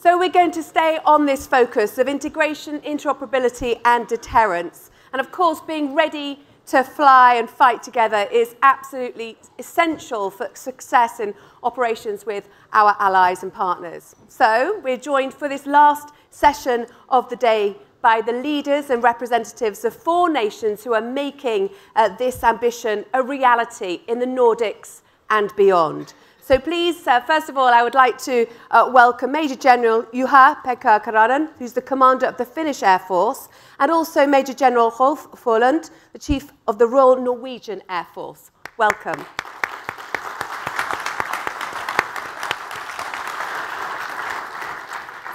So we're going to stay on this focus of integration, interoperability and deterrence. And of course, being ready to fly and fight together is absolutely essential for success in operations with our allies and partners. So we're joined for this last session of the day by the leaders and representatives of 4 nations who are making this ambition a reality in the Nordics and beyond. So please, first of all, I would like to welcome Major General Juha-Pekka Keränen, who's the commander of the Finnish Air Force, and also Major General Rolf Folland, the Chief of the Royal Norwegian Air Force. Welcome.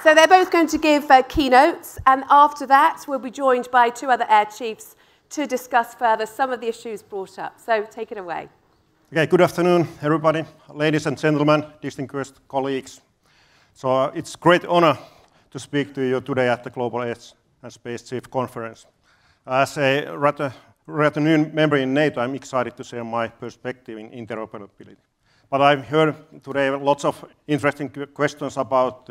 So they're both going to give keynotes, and after that, we'll be joined by 2 other air chiefs to discuss further some of the issues brought up. So take it away. Okay, good afternoon, everybody, ladies and gentlemen, distinguished colleagues. So it's a great honor to speak to you today at the Global Edge and Space Chief Conference. As a rather new member in NATO, I'm excited to share my perspective in interoperability. But I've heard today lots of interesting questions about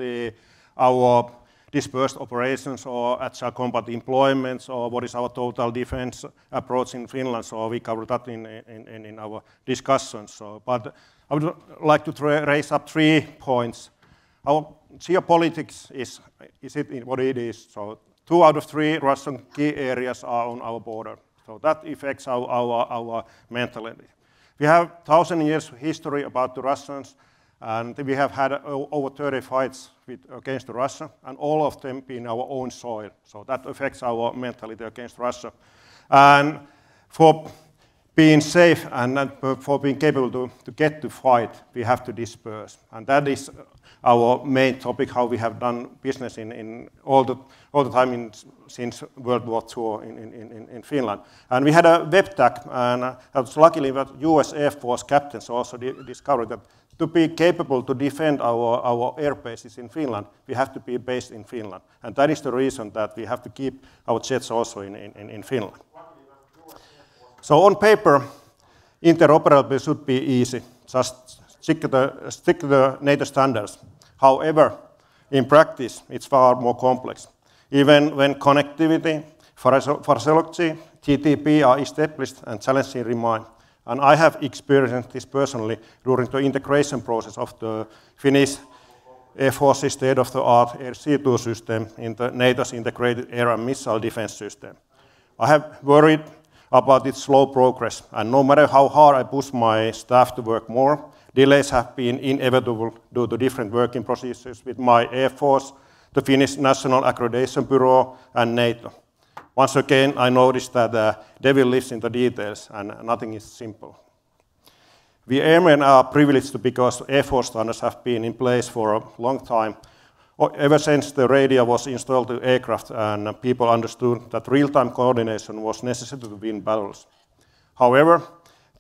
our dispersed operations or agile combat deployments, or what is our total defense approach in Finland. So we cover that in our discussions. But I would like to raise up 3 points. Our geopolitics is it what it is. So 2 out of 3 Russian key areas are on our border. So that affects our mentality. We have 1,000 years history about the Russians, and we have had over 30 fights against Russia, and all of them in our own soil. So that affects our mentality against Russia. And for being safe and for being capable to get to fight, we have to disperse. And that is our main topic, how we have done business in all the time since World War II in Finland. And we had a web tag, and luckily that US Air Force captains also discovered that to be capable to defend our air bases in Finland, we have to be based in Finland. And that is the reason that we have to keep our jets also in Finland. So on paper, interoperability should be easy. Just stick to the NATO standards. However, in practice, it's far more complex. Even when connectivity, physiology, TTP are established and challenges remain. And I have experienced this personally during the integration process of the Finnish Air Force's state-of-the-art Air C2 system in the NATO's integrated air and missile defense system. I have worried about its slow progress, and no matter how hard I push my staff to work more, delays have been inevitable due to different working procedures with my Air Force, the Finnish National Accreditation Bureau, and NATO. Once again, I noticed that the devil lives in the details, and nothing is simple. We airmen are privileged because Air Force standards have been in place for a long time, ever since the radio was installed to aircraft and people understood that real-time coordination was necessary to win battles. However,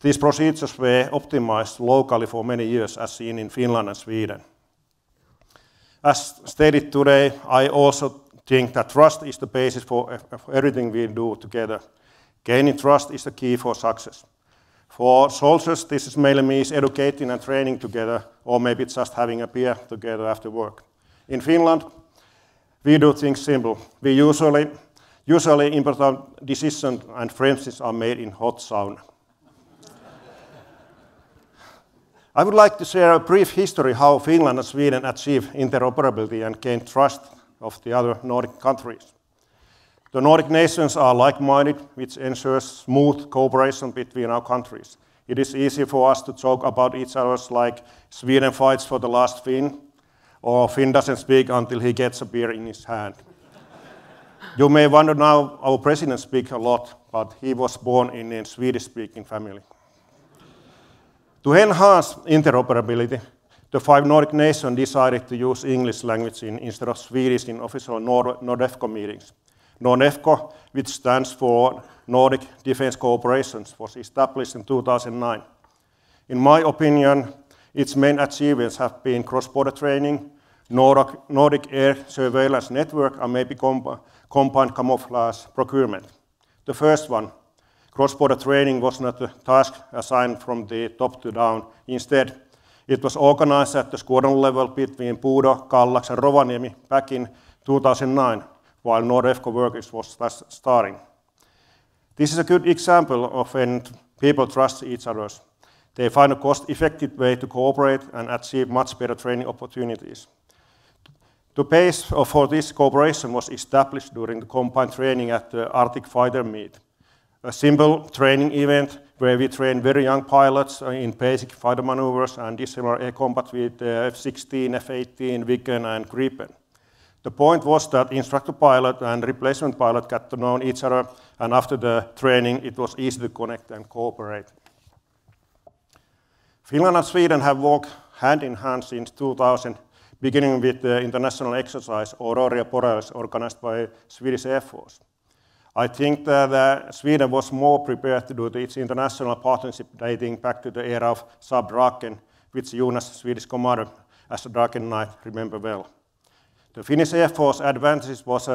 these procedures were optimized locally for many years, as seen in Finland and Sweden. As stated today, I also think that trust is the basis for everything we do together. Gaining trust is the key for success. For soldiers, this mainly means educating and training together, or maybe just having a beer together after work. In Finland, we do things simple. We usually important decisions and friendships are made in hot sauna. I would like to share a brief history how Finland and Sweden achieved interoperability and gained trust of the other Nordic countries. The Nordic nations are like-minded, which ensures smooth cooperation between our countries. It is easy for us to talk about each other, like Sweden fights for the last Finn, or Finn doesn't speak until he gets a beer in his hand. You may wonder now, our president speaks a lot, but he was born in a Swedish-speaking family. To enhance interoperability, the 5 Nordic nations decided to use English language instead of Swedish in official NORDEFCO meetings. NORDEFCO, which stands for Nordic Defense Cooperation, was established in 2009. In my opinion, its main achievements have been cross-border training, Nordic air surveillance network, and maybe combined camouflage procurement. The first one, cross-border training, was not a task assigned from the top to down. Instead, It was organized at the squadron level between Pudo, Kallax and Rovaniemi back in 2009, while NORDEFCO work was thus starting. This is a good example of when people trust each other. They find a cost-effective way to cooperate and achieve much better training opportunities. The base for this cooperation was established during the combined training at the Arctic Fighter Meet, a simple training event where we train very young pilots in basic fighter maneuvers and dissimilar air combat with F-16, F-18, Wikman and Gripen. The point was that instructor pilot and replacement pilot got to know each other, and after the training it was easy to connect and cooperate. Finland and Sweden have worked hand in hand since 2000, beginning with the international exercise Aurora Borealis organized by Swedish Air Force. I think that Sweden was more prepared to do its international partnership dating back to the era of Saab Draken, which Jonas, Swedish commander, as a Draken Knight, remember well. The Finnish Air Force advantage was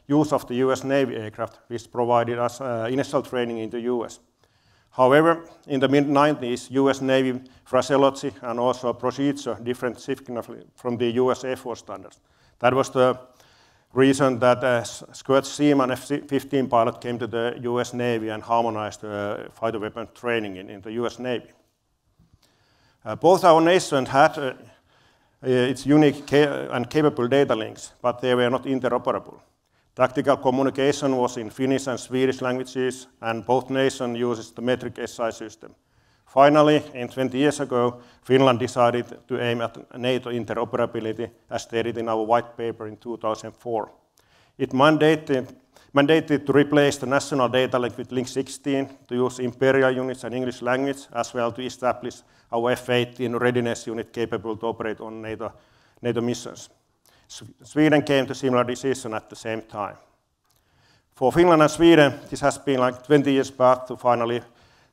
use of the US Navy aircraft, which provided us initial training in the US. However, in the mid-90s, US Navy phraseology and also procedure differed significantly from the US Air Force standards. That was the reason that Squirt Seaman F-15 pilot came to the US Navy and harmonized fighter weapon training in the US Navy. Both our nations had its unique and capable data links, but they were not interoperable. Tactical communication was in Finnish and Swedish languages, and both nations used the metric SI system. Finally, 20 years ago, Finland decided to aim at NATO interoperability, as stated in our white paper in 2004. It mandated to replace the national data link with Link 16, to use imperial units and English language, as well to establish our F-18 readiness unit capable to operate on NATO missions. Sweden came to similar decision at the same time. For Finland and Sweden, this has been like 20 years path to finally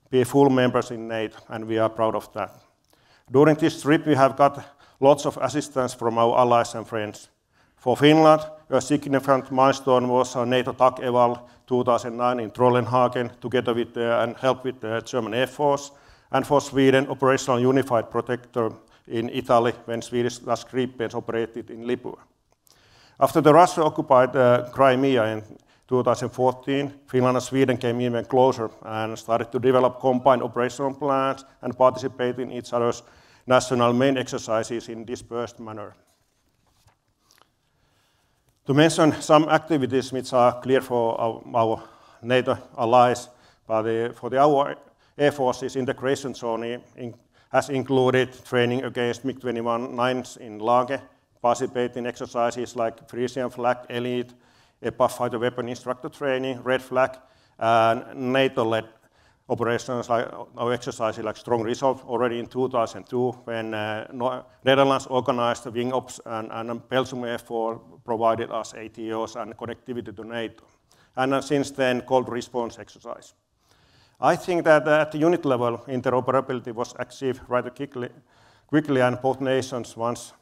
be full members in NATO, and we are proud of that. During this trip, we have got lots of assistance from our allies and friends. For Finland, a significant milestone was NATO TAC Eval 2009 in Trollenhagen, together with and help with the German Air Force, and for Sweden, Operational Unified Protector in Italy, when Swedish Gripens operated in Libya. After the Russia occupied Crimea in 2014, Finland and Sweden came even closer and started to develop combined operational plans and participate in each other's national main exercises in dispersed manner. To mention some activities which are clear for our NATO allies, but for our Air Force's integration zone has included training against MiG-21-9s in Lage, participate in exercises like Frisian Flag, Elite, EPA fighter weapon instructor training, Red Flag, and NATO-led operations like our exercises like Strong Resolve already in 2002, when Netherlands organized the Wing Ops and Belgium Air Force provided us ATOs and connectivity to NATO. And since then, Cold Response exercise. I think that at the unit level, interoperability was achieved rather quickly, and both nations once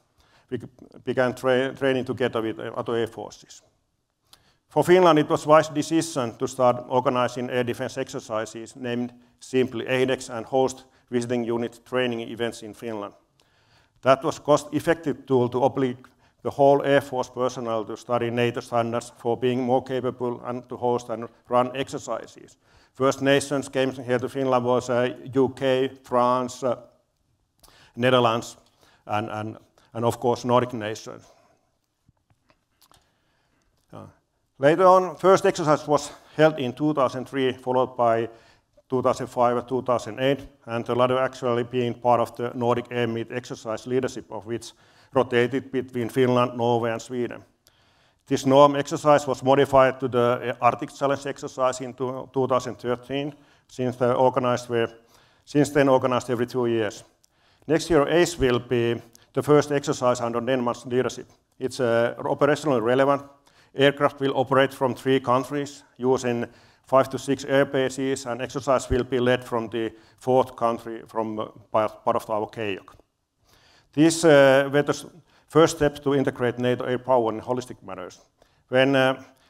began training together with other air forces. For Finland, it was a wise decision to start organizing air defense exercises named simply ADEX and host visiting unit training events in Finland. That was a cost-effective tool to oblige the whole Air Force personnel to study NATO standards for being more capable and to host and run exercises. First nations came here to Finland was UK, France, Netherlands, and of course Nordic nations. Later on, first exercise was held in 2003, followed by 2005 and 2008, and the latter actually being part of the Nordic Air Meet exercise leadership, of which rotated between Finland, Norway, and Sweden. This norm exercise was modified to the Arctic Challenge exercise in 2013, since then organized every 2 years. Next year, ACE will be the first exercise under Denmark's leadership. It's operationally relevant. Aircraft will operate from 3 countries, using 5 to 6 air bases, and exercise will be led from the 4th country from part of our KEOC. These were the first steps to integrate NATO air power in holistic matters. When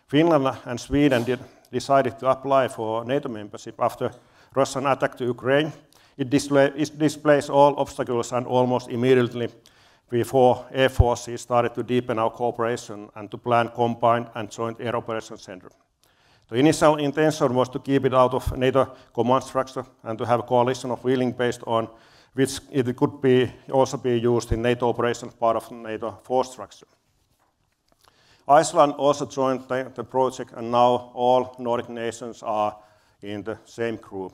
Finland and Sweden decided to apply for NATO membership after Russian attack to Ukraine, It displays all obstacles, and almost immediately before air forces started to deepen our cooperation and to plan combined and joint air operations center. The initial intention was to keep it out of NATO command structure and to have a coalition of willing based on which it could also be used in NATO operations, part of NATO force structure. Iceland also joined the project, and now all Nordic nations are in the same group.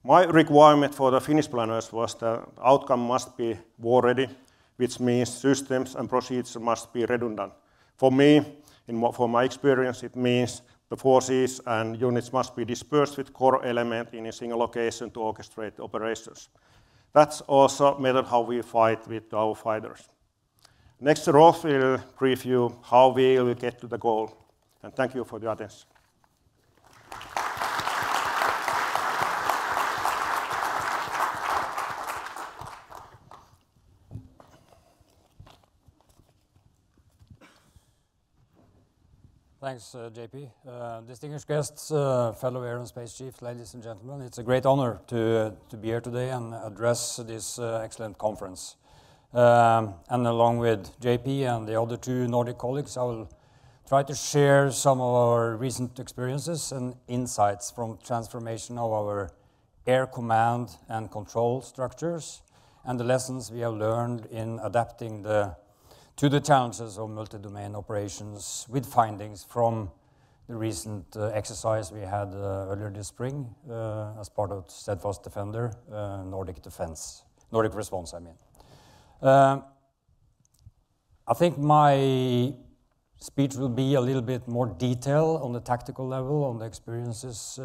My requirement for the Finnish planners was the outcome must be war ready, which means systems and procedures must be redundant. For me, for my experience, it means the forces and units must be dispersed with core element in a single location to orchestrate operations. That's also method how we fight with our fighters. Next, Rolf will brief you how we will get to the goal. And thank you for the attention. Thanks, JP. Distinguished guests, fellow Air and Space Chiefs, ladies and gentlemen, it's a great honor to be here today and address this excellent conference. And along with JP and the other two Nordic colleagues, I will try to share some of our recent experiences and insights from transformation of our air command and control structures and the lessons we have learned in adapting to the challenges of multi-domain operations with findings from the recent exercise we had earlier this spring as part of Steadfast Defender, Nordic Response, I mean. I think my speech will be a little bit more detailed on the tactical level, on the experiences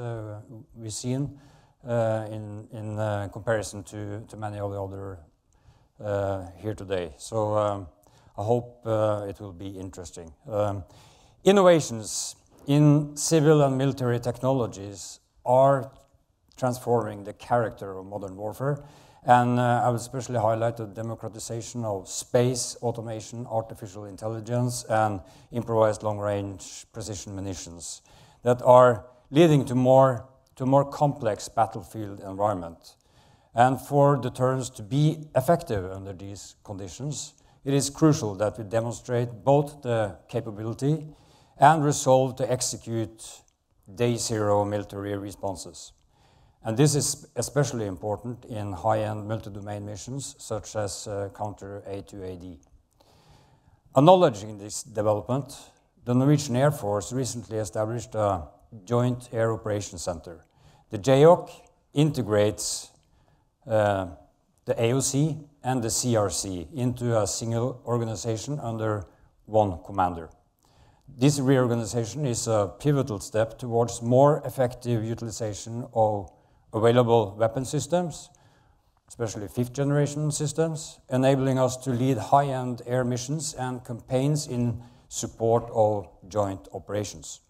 we've seen in comparison to many of the other here today. So I hope it will be interesting. Innovations in civil and military technologies are transforming the character of modern warfare, and I would especially highlight the democratization of space, automation, artificial intelligence, and improvised long-range precision munitions that are leading to a more complex battlefield environment. And for deterrence to be effective under these conditions, it is crucial that we demonstrate both the capability and resolve to execute day zero military responses. And this is especially important in high-end multi-domain missions such as counter A2AD. Acknowledging this development, the Norwegian Air Force recently established a Joint Air Operations Center. The JOC integrates the AOC and the CRC into a single organization under one commander. This reorganization is a pivotal step towards more effective utilization of available weapon systems, especially fifth-generation systems, enabling us to lead high-end air missions and campaigns in support of joint operations.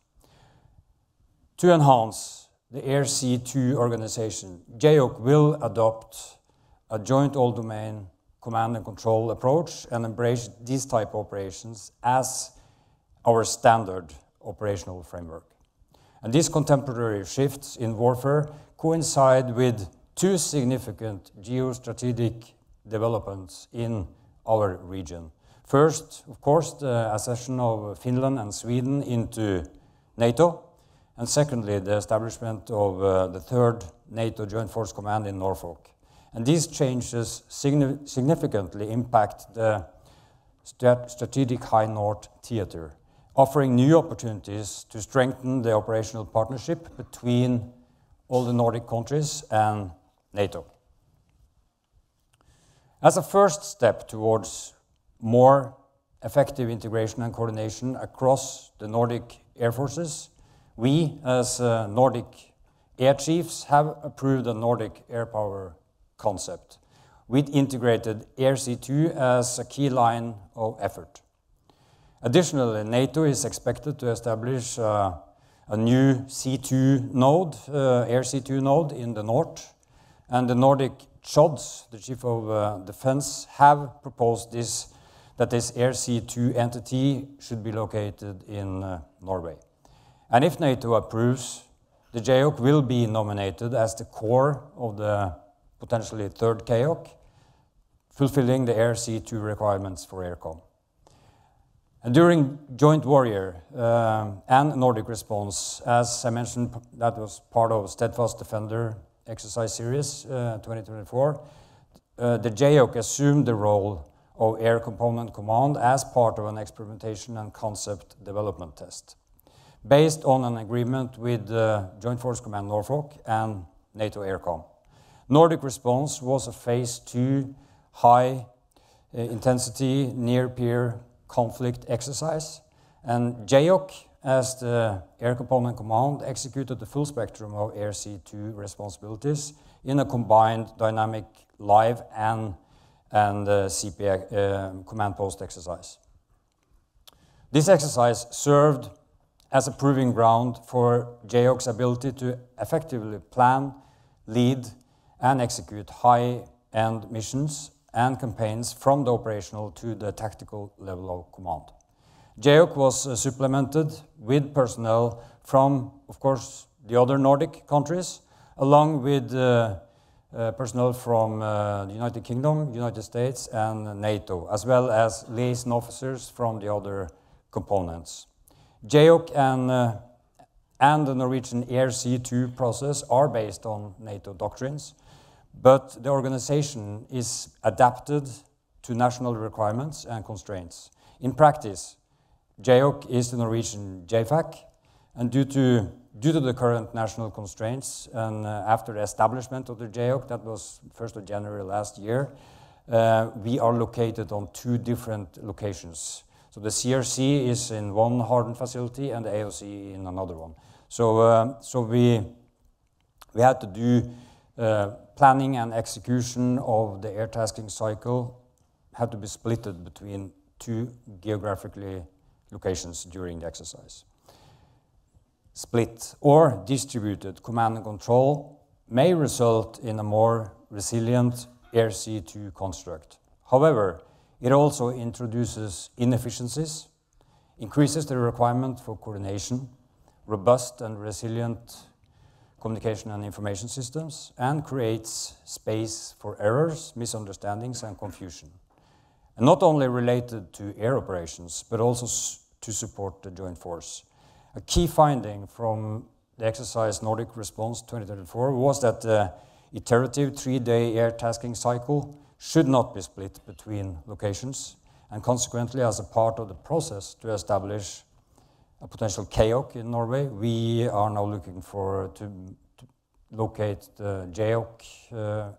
To enhance the Air C2 organization, JOC will adopt a joint all-domain command and control approach and embrace these type of operations as our standard operational framework. And these contemporary shifts in warfare coincide with two significant geostrategic developments in our region. First, of course, the accession of Finland and Sweden into NATO, and secondly, the establishment of the third NATO Joint Force Command in Norfolk. And these changes significantly impact the strategic High North theater, offering new opportunities to strengthen the operational partnership between all the Nordic countries and NATO. As a first step towards more effective integration and coordination across the Nordic air forces, we, as Nordic air chiefs, have approved a Nordic air power concept with integrated Air C2 as a key line of effort. Additionally, NATO is expected to establish a new C2 node, Air C2 node in the north, and the Nordic CHODs, the Chief of Defense, have proposed that this Air C2 entity should be located in Norway. And if NATO approves the JOC will be nominated as the core of the potentially third KOC, fulfilling the Air C2 requirements for AirCom. And during Joint Warrior and Nordic Response, as I mentioned, that was part of Steadfast Defender exercise series 2024, the JOC assumed the role of Air Component Command as part of an experimentation and concept development test, based on an agreement with Joint Force Command Norfolk and NATO AirCom. Nordic Response was a phase 2 high intensity near-peer conflict exercise, and JOC, as the Air Component Command, executed the full spectrum of Air C2 responsibilities in a combined dynamic live and CPA command post exercise. This exercise served as a proving ground for JOC's ability to effectively plan, lead, and execute high-end missions and campaigns from the operational to the tactical level of command. JOC was supplemented with personnel from, of course, the other Nordic countries, along with personnel from the United Kingdom, United States, and NATO, as well as liaison officers from the other components. JOC and the Norwegian Air C2 process are based on NATO doctrines, but the organization is adapted to national requirements and constraints. In practice, JOC is the Norwegian JFAC, and due to the current national constraints and after the establishment of the JOC, that was 1st of January last year, we are located on 2 different locations. So the CRC is in one hardened facility and the AOC in another one. So we had to do planning and execution of the air tasking cycle had to be splitted between 2 geographically locations during the exercise. Split or distributed command and control may result in a more resilient Air C2 construct. However, it also introduces inefficiencies, increases the requirement for coordination, robust and resilient communication and information systems, and creates space for errors, misunderstandings, and confusion. And not only related to air operations, but also to support the joint force. A key finding from the exercise Nordic Response 2024 was that the iterative 3-day air tasking cycle should not be split between locations, and consequently, as a part of the process to establish a potential KOC in Norway, we are now looking to locate the JOC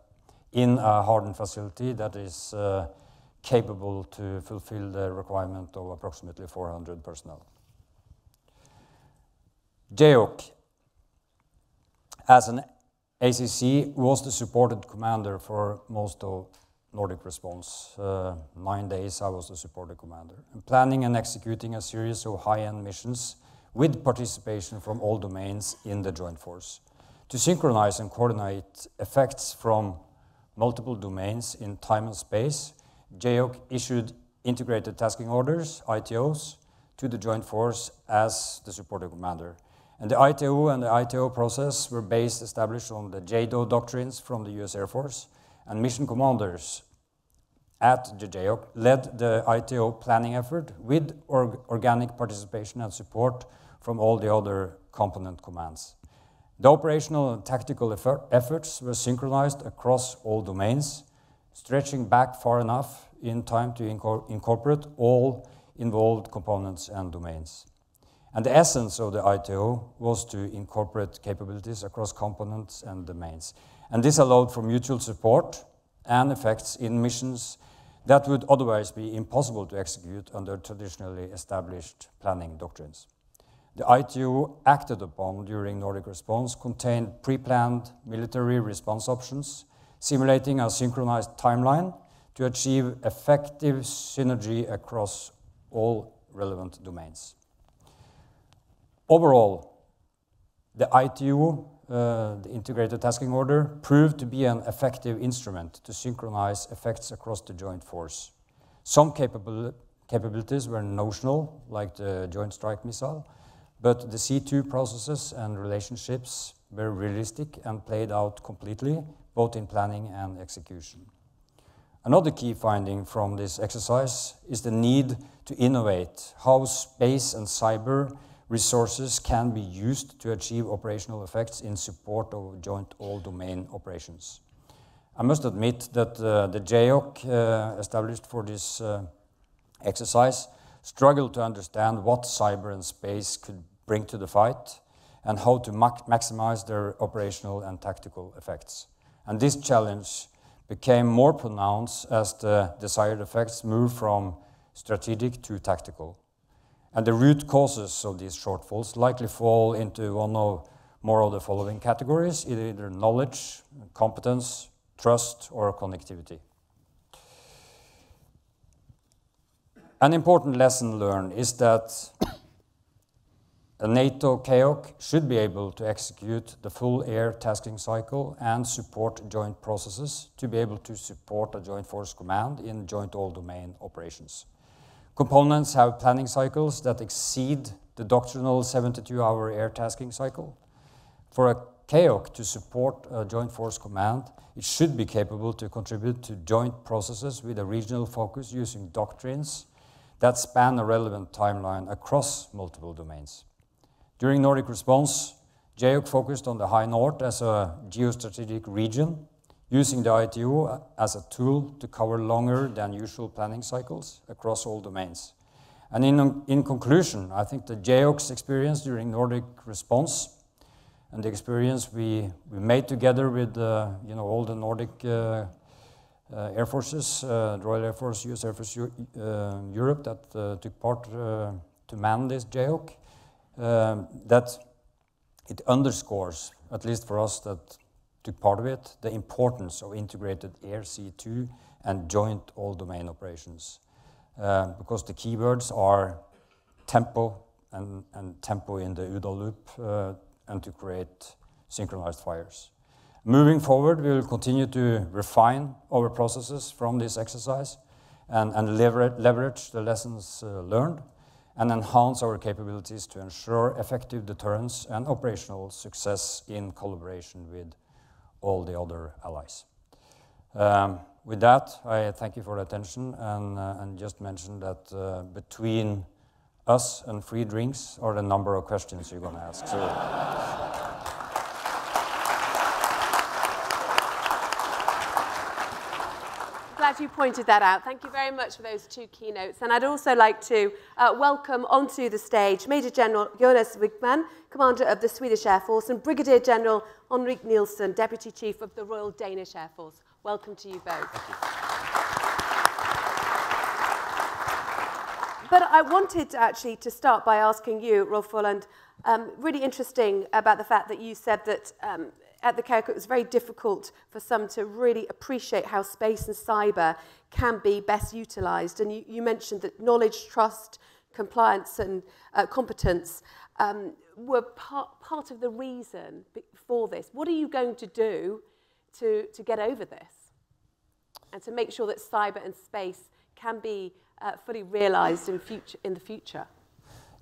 in a hardened facility that is capable to fulfill the requirement of approximately 400 personnel. JOC, as an ACC, was the supported commander for most of Nordic Response. 9 days I was the supported commander. And planning and executing a series of high-end missions with participation from all domains in the joint force. To synchronize and coordinate effects from multiple domains in time and space, JOC issued integrated tasking orders, ITOs, to the joint force as the supported commander. And the ITO and the ITO process were established on the JDO doctrines from the US Air Force, and mission commanders at the JOC led the ITO planning effort with organic participation and support from all the other component commands. The operational and tactical efforts were synchronized across all domains, stretching back far enough in time to incorporate all involved components and domains. And the essence of the ITO was to incorporate capabilities across components and domains. And this allowed for mutual support and effects in missions that would otherwise be impossible to execute under traditionally established planning doctrines. The ITO acted upon during Nordic Response contained pre-planned military response options, simulating a synchronized timeline to achieve effective synergy across all relevant domains. Overall, the ITO, the Integrated Tasking Order, proved to be an effective instrument to synchronize effects across the joint force. Some capabilities were notional, like the Joint Strike Missile, but the C2 processes and relationships were realistic and played out completely, both in planning and execution. Another key finding from this exercise is the need to innovate how space and cyber resources can be used to achieve operational effects in support of joint all-domain operations. I must admit that the JOC established for this exercise struggled to understand what cyber and space could bring to the fight and how to maximize their operational and tactical effects. And this challenge became more pronounced as the desired effects moved from strategic to tactical. And the root causes of these shortfalls likely fall into one or more of the following categories, either knowledge, competence, trust, or connectivity. An important lesson learned is that a NATO CAOC should be able to execute the full air tasking cycle and support joint processes to be able to support a joint force command in joint all-domain operations. Components have planning cycles that exceed the doctrinal 72-hour air tasking cycle. For a CAOC to support a joint force command, it should be capable to contribute to joint processes with a regional focus using doctrines that span a relevant timeline across multiple domains. During Nordic response, JOC focused on the High North as a geostrategic region, using the ITO as a tool to cover longer than usual planning cycles across all domains. And in conclusion, I think the JOC's experience during Nordic response and the experience we made together with all the Nordic Air Forces, the Royal Air Force, US Air Force Europe that took part to man this JOC, that it underscores, at least for us that took part of it, the importance of integrated air C2 and joint all-domain operations. Because the keywords are tempo and tempo in the OODA loop and to create synchronized fires. Moving forward, we will continue to refine our processes from this exercise and leverage the lessons learned and enhance our capabilities to ensure effective deterrence and operational success in collaboration with all the other allies. With that, I thank you for the attention and just mention that between us and free drinks are the number of questions you're going to ask. So. Glad you pointed that out. Thank you very much for those two keynotes. And I'd also like to welcome onto the stage Major General Jonas Wikman, Commander of the Swedish Air Force, and Brigadier General Henrik Nielsen, Deputy Chief of the Royal Danish Air Force. Welcome to you both. Thank you. But I wanted actually to start by asking you, Rolf Folland, really interesting about the fact that you said that at the CAOC, it was very difficult for some to really appreciate how space and cyber can be best utilized. And you mentioned that knowledge, trust, compliance, and competence were part of the reason for this. What are you going to do to get over this and to make sure that cyber and space can be fully realized in the future?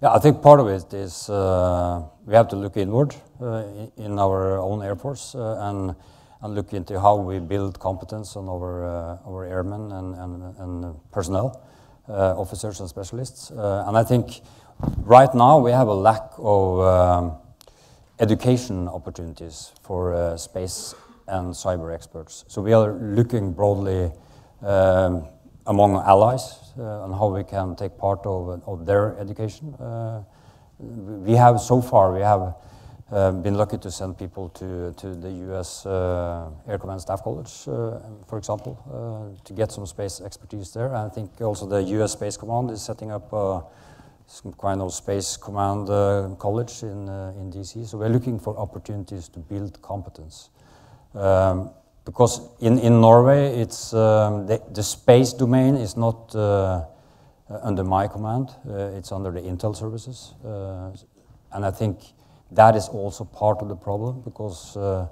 Yeah, I think part of it is we have to look inward in our own Air Force and look into how we build competence on our airmen and personnel, officers and specialists. And I think right now we have a lack of education opportunities for space and cyber experts. So we are looking broadly among allies on how we can take part of their education. We have been lucky to send people to the US Air Command Staff College, for example, to get some space expertise there. And I think also the US Space Command is setting up some kind of Space Command college in DC. So we're looking for opportunities to build competence. Because in Norway, it's the space domain is not under my command. It's under the intel services. And I think that is also part of the problem because the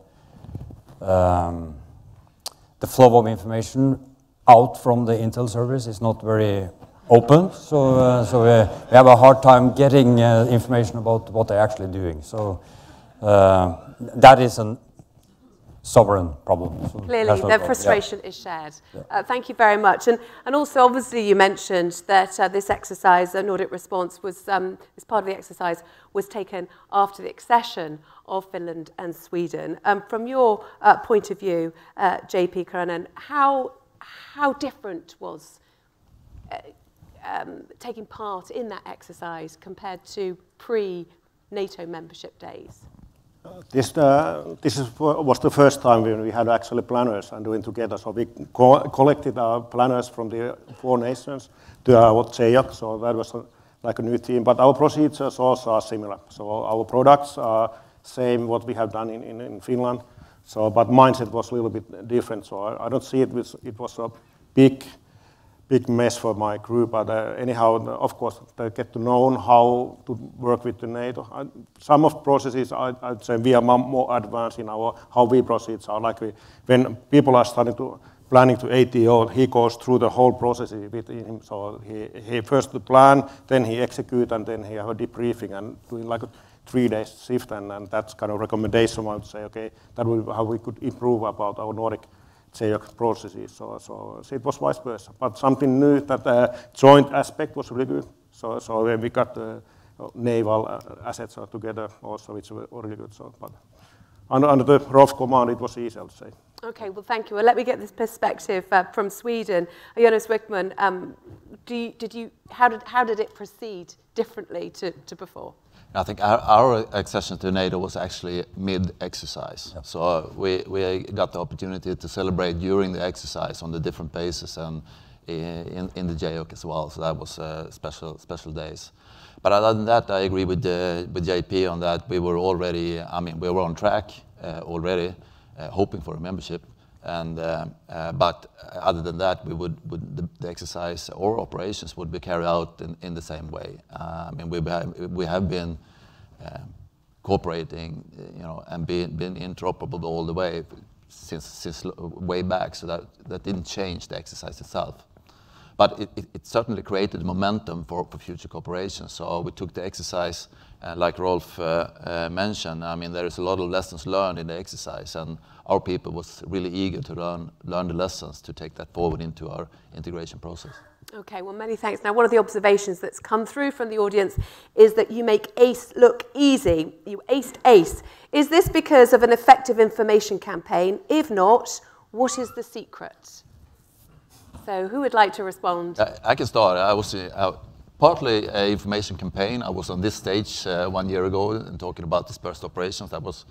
flow of information out from the intel service is not very open, so we have a hard time getting information about what they're actually doing. So that is a sovereign problem. So clearly, the frustration is shared. Yeah. Thank you very much. And also, obviously, you mentioned that this exercise, an audit response, was this part of the exercise was taken after the accession of Finland and Sweden. From your point of view, JP Keränen, how different was taking part in that exercise compared to pre-NATO membership days? This was the first time when we had actually planners and doing together. So we collected our planners from the 4 nations to our GASCC, so that was like a new team. But our procedures also are similar. So our products are same what we have done in Finland. So, but mindset was a little bit different. So I don't see it was a big mess for my group, but anyhow, of course, they get to know how to work with the NATO. Some of processes, I'd say we are more advanced in how we proceed. So like when people are planning to ATO, he goes through the whole process with him. So he first the plan, then he execute, and then he have a debriefing and doing like a 3-day shift, and that's kind of recommendation. I would say, okay, that would be how we could improve about our Nordic GASCC processes, so it was vice versa. But something new, that joint aspect was really good. So when we got the naval assets together also, it's really good. So, but under the Rolf command, it was easy, I would say. Okay, well, thank you. Well, let me get this perspective from Sweden. Jonas Wikman, how did it proceed differently to before? I think our accession to NATO was actually mid-exercise. Yep. So we got the opportunity to celebrate during the exercise on the different bases and in the GASCC as well. So that was special days. But other than that, I agree with JP on that. We were already, we were on track already, hoping for a membership. And but other than that, the exercise or operations would be carried out in the same way. We have been cooperating, and been interoperable all the way since way back. So that didn't change the exercise itself. But it certainly created momentum for future cooperation. So we took the exercise, like Rolf mentioned. There is a lot of lessons learned in the exercise, and our people was really eager to learn the lessons to take that forward into our integration process. Okay, well, many thanks. Now, one of the observations that's come through from the audience is that you make ACE look easy. You aced ACE. Is this because of an effective information campaign? If not, what is the secret? So who would like to respond? I can start. I was partly an information campaign. I was on this stage 1 year ago and talking about dispersed operations. That was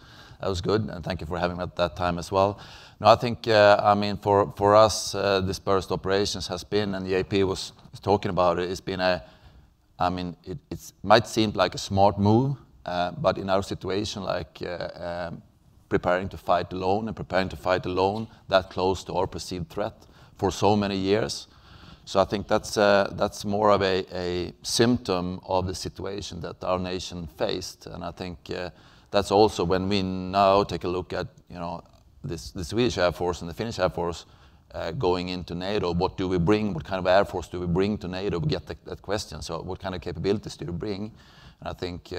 good, and thank you for having me at that time as well. No, I think for us, dispersed operations has been, and the AP was talking about it. It's been it might seem like a smart move, but in our situation, like preparing to fight alone, that close to our perceived threat for so many years. So I think that's more of a symptom of the situation that our nation faced, and I think that's also when we now take a look at the Swedish Air Force and the Finnish Air Force going into NATO. What do we bring? What kind of Air Force do we bring to NATO? We get that question. So what kind of capabilities do you bring? And I think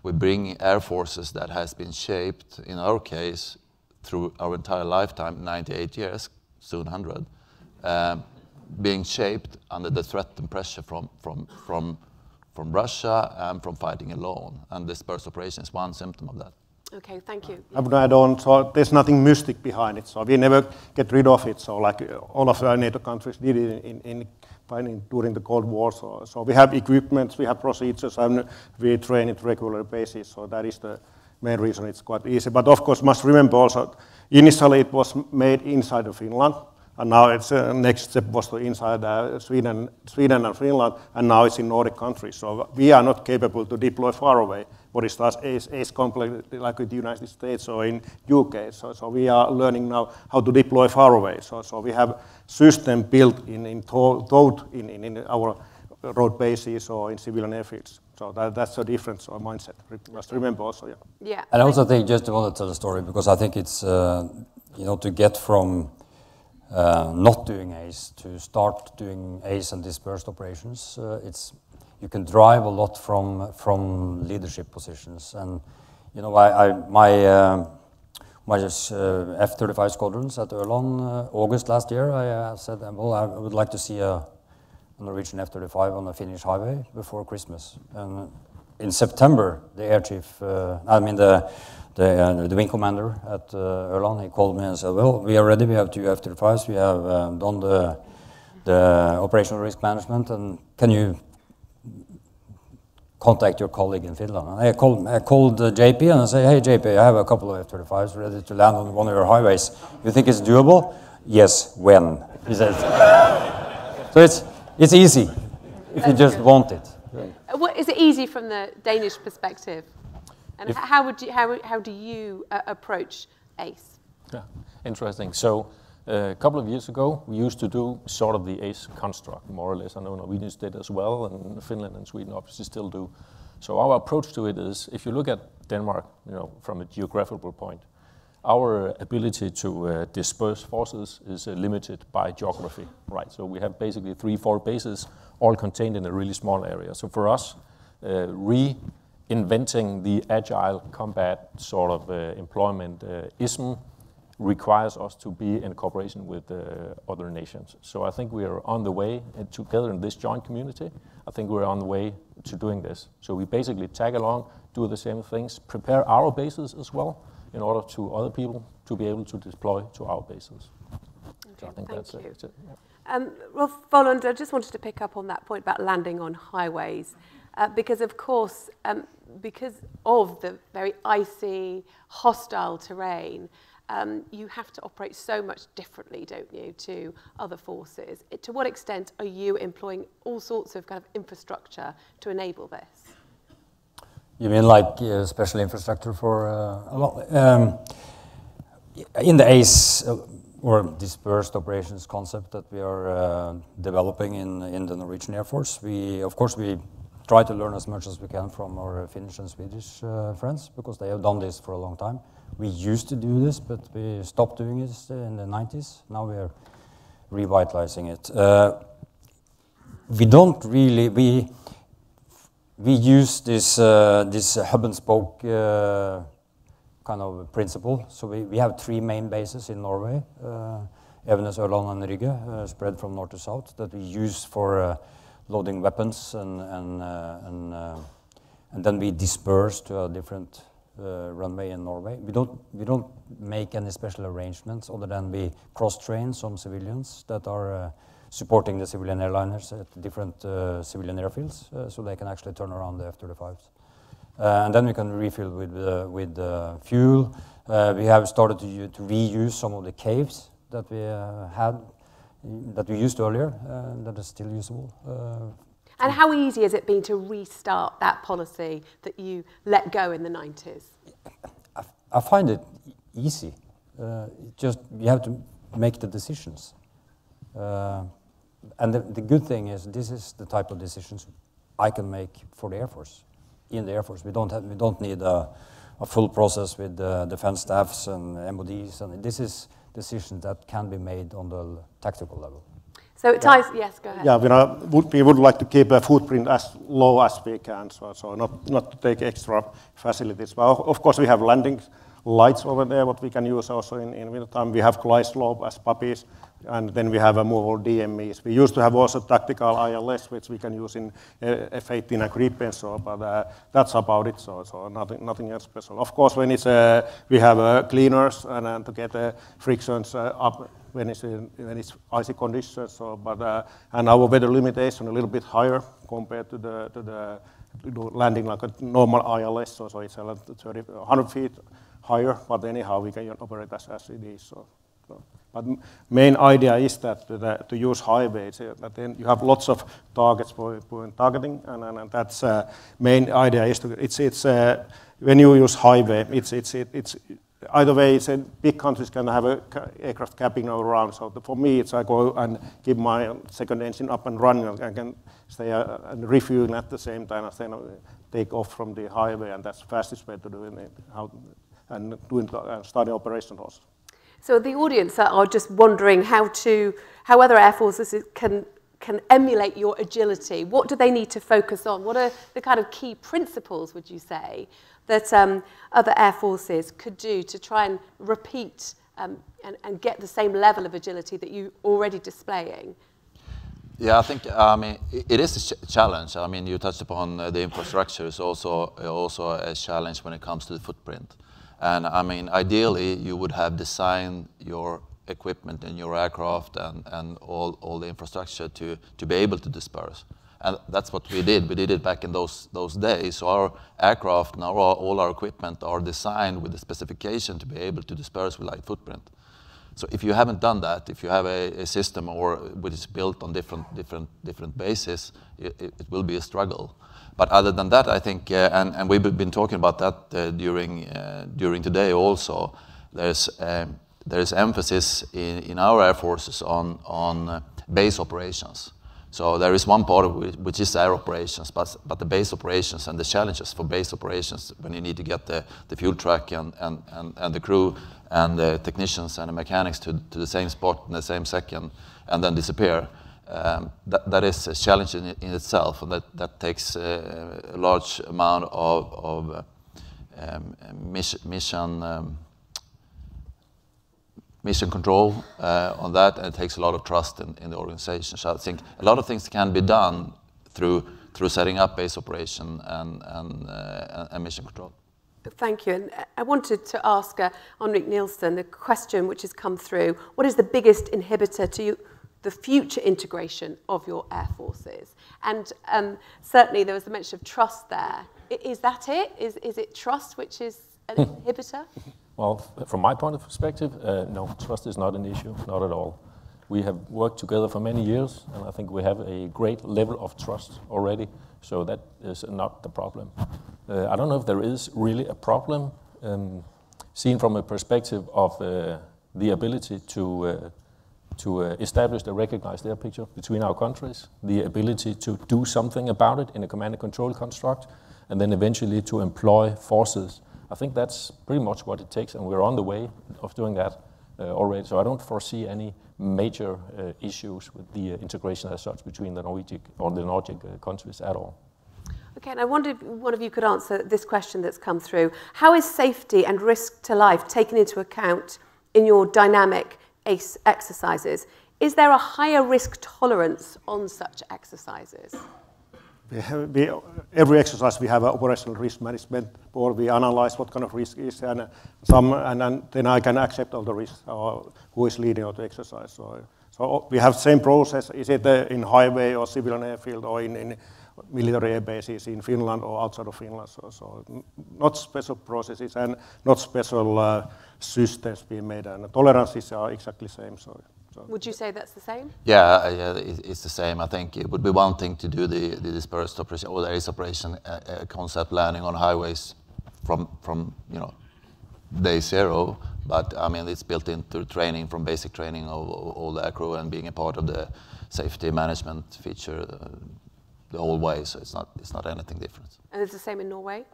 we bring air forces that has been shaped, in our case, through our entire lifetime, 98 years, soon 100. Being shaped under the threat and pressure from Russia and from fighting alone. And dispersed operation is one symptom of that. Okay, thank you. I would add on, so there's nothing mystic behind it. So we never get rid of it. So like all of our NATO countries did it during the Cold War. So we have equipment, we have procedures, and we train it regular basis. So that is the main reason it's quite easy. But of course, must remember also, initially it was made inside of Finland. And now it's next step was to inside Sweden and Finland, and now it's in Nordic countries. So we are not capable to deploy far away. What is that ace complex like with the United States or in UK? So we are learning now how to deploy far away. So we have system built in our road bases or in civilian airfields. So that's a difference or mindset. We must remember also. Yeah. And I also think just want to tell a story because I think it's to get from not doing ACE to start doing ACE and dispersed operations. You can drive a lot from leadership positions, and you know, my F-35 squadrons at Ørland, August last year, I said, well, I would like to see a Norwegian F-35 on the Finnish highway before Christmas. And in September, the air chief, the wing commander at Ørland, he called me and said, well, we are ready, we have 2 F-35s, we have done the operational risk management, and can you contact your colleague in Finland? And I called JP and I said, hey JP, I have a couple of F-35s ready to land on one of your highways. You think it's doable? Yes, when? He said. So it's easy if you just want it. What, is it easy from the Danish perspective? And how do you approach ACE? Yeah, interesting. So a couple of years ago, we used to do sort of the ACE construct, more or less. I know Norwegians did as well, and Finland and Sweden obviously still do. So our approach to it is, if you look at Denmark, you know, from a geographical point, our ability to disperse forces is limited by geography, right? So we have basically 3-4 bases, all contained in a really small area. So for us, reinventing the agile combat sort of employment ism requires us to be in cooperation with other nations. So I think we are on the way together in this joint community. I think we're on the way to doing this. So we basically tag along, do the same things, prepare our bases as well in order to other people to be able to deploy to our bases. Okay, so I think that's it. Yeah. Rolf, Folland, I just wanted to pick up on that point about landing on highways. Because of course, because of the very icy, hostile terrain, you have to operate so much differently, don't you, to other forces. To what extent are you employing all sorts of kind of infrastructure to enable this? You mean like special infrastructure for in the ACE or dispersed operations concept that we are developing in the Norwegian Air Force? Of course, we try to learn as much as we can from our Finnish and Swedish friends, because they have done this for a long time. We used to do this, but we stopped doing it in the 90s. Now we are revitalizing it. We don't really, we use this hub and spoke kind of principle. So we have 3 main bases in Norway, Evenes, Ørland and Rygge, spread from north to south, that we use for loading weapons, and then we disperse to a different runway in Norway. We don't make any special arrangements other than we cross-train some civilians that are supporting the civilian airliners at different civilian airfields, so they can actually turn around the F-35s. And then we can refill with fuel. We have started to reuse some of the caves that we that we used earlier, that is still usable. And how easy has it been to restart that policy that you let go in the 90s? I find it easy. Just you have to make the decisions. And the good thing is, this is the type of decisions I can make for the Air Force. In the Air Force, we don't need a full process with defense staffs and MODs, and this is decisions that can be made on the tactical level. So it ties, yes, go ahead. Yeah, we would like to keep a footprint as low as we can, so not to take extra facilities. But of course, we have landing lights over there, what we can use also in wintertime. We have glide slope as puppies, and then we have a movable DMEs. We used to have also tactical ILS, which we can use in F-18 and Gripen, but that's about it, so nothing else special. Of course, when it's we have cleaners and to get frictions up when it's icy conditions. And our weather limitation a little bit higher compared to the landing like a normal ILS, so it's 100 feet higher, but anyhow we can operate as it is. But main idea is that to use highways, that then you have lots of targets for targeting, and that's main idea is to when you use highway, it's either way. It's big countries can have a aircraft cabin around. So for me, it's I go and keep my second engine up and running, and can stay and refuel at the same time as then take off from the highway, and that's the fastest way to do it. And starting operations also. So the audience are just wondering how other air forces can emulate your agility. What do they need to focus on? What are the kind of key principles, would you say, that other air forces could do to try and repeat and get the same level of agility that you're already displaying? Yeah, I think it is a challenge. I mean, you touched upon the infrastructure is also a challenge when it comes to the footprint. And I mean, ideally, you would have designed your equipment in your aircraft and all the infrastructure to be able to disperse. And that's what we did. We did it back in those days. So our aircraft and all our equipment are designed with the specification to be able to disperse with light footprint. So if you haven't done that, if you have a system which is built on different bases, it will be a struggle. But other than that, I think, and we've been talking about that during today also, there's emphasis in our air forces on base operations. So there is one part of it which is air operations, but the base operations and the challenges for base operations when you need to get the fuel truck and the crew and the technicians and the mechanics to the same spot in the same second and then disappear. That is a challenge in itself, and that takes a large amount of mission control on that, and it takes a lot of trust in the organization. So I think a lot of things can be done through setting up base operation and mission control. Thank you. And I wanted to ask Henrik Nielsen the question which has come through. What is the biggest inhibitor to the future integration of your air forces? And certainly there was a mention of trust there. Is that it? Is it trust which is an inhibitor? Well, from my point of perspective, no, trust is not an issue, not at all. We have worked together for many years, and I think we have a great level of trust already, so that is not the problem. I don't know if there is really a problem, seen from a perspective of the ability to establish the recognized air picture between our countries, the ability to do something about it in a command and control construct, and then eventually to employ forces. I think that's pretty much what it takes, and we're on the way of doing that already. So I don't foresee any major issues with the integration as such between the Nordic countries at all. Okay, and I wondered if one of you could answer this question that's come through. How is safety and risk to life taken into account in your dynamic ACE exercises? Is there a higher risk tolerance on such exercises? Every exercise we have an operational risk management board. We analyze what kind of risk is, and then I can accept all the risks who is leading the exercise. So we have the same process. Is it in highway or civilian airfield or in military air bases in Finland or outside of Finland? So not special processes and not special systems being made, and tolerances are exactly the same. So. Would you say that's the same? Yeah, it's the same. I think it would be one thing to do the dispersed operation or the ACE operation concept landing on highways from day zero, but I mean it's built into training, from basic training of all the aircrew and being a part of the safety management feature the whole way. So it's not anything different. And it's the same in Norway?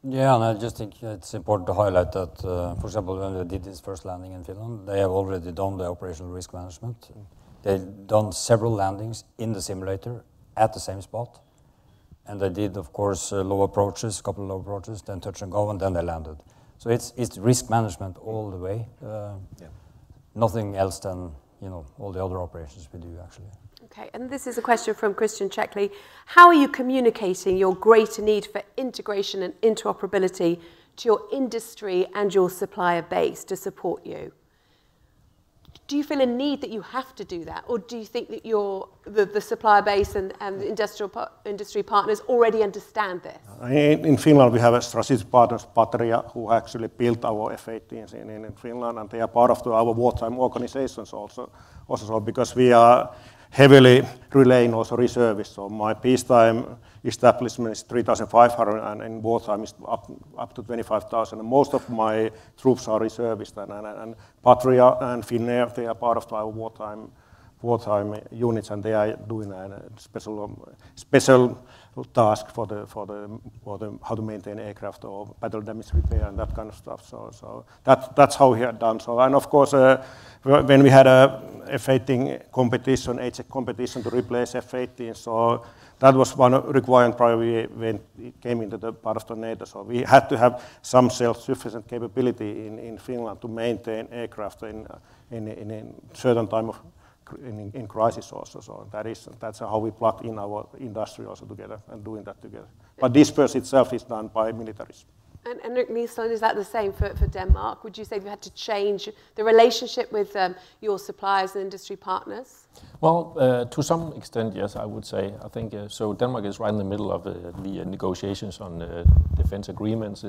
Yeah, and I just think it's important to highlight that, for example, when they did this first landing in Finland, they have already done the operational risk management. They've done several landings in the simulator at the same spot. And they did, of course, low approaches, a couple of low approaches, then touch and go, and then they landed. So it's risk management all the way. Nothing else than all the other operations we do, actually. Okay, and this is a question from Christian Checkley. How are you communicating your greater need for integration and interoperability to your industry and your supplier base to support you? Do you feel a need that you have to do that, or do you think that the supplier base and the industry partners already understand this? In Finland, we have a strategic partner, Patria, who actually built our F-18s in Finland, and they are part of our wartime organizations also because we are heavily relying also reservists. So my peacetime establishment is 3,500, and in wartime is up to 25,000. And most of my troops are reservists, and Patria and Finnair, they are part of our wartime wartime units, and they are doing a special task for the how to maintain aircraft or battle damage repair and that kind of stuff. So that's how he had done. So, and of course, when we had a F-18 competition, HX competition to replace F-18, so that was one requirement probably when it came into the part of the NATO. So we had to have some self-sufficient capability in Finland to maintain aircraft in certain time of in crisis also. So that's how we plug in our industry also together and doing that together. But disperse itself is done by militaries. And Nielsen, is that the same for Denmark? Would you say you had to change the relationship with your suppliers and industry partners? Well, to some extent, yes, I would say. I think so. Denmark is right in the middle of the negotiations on defense agreements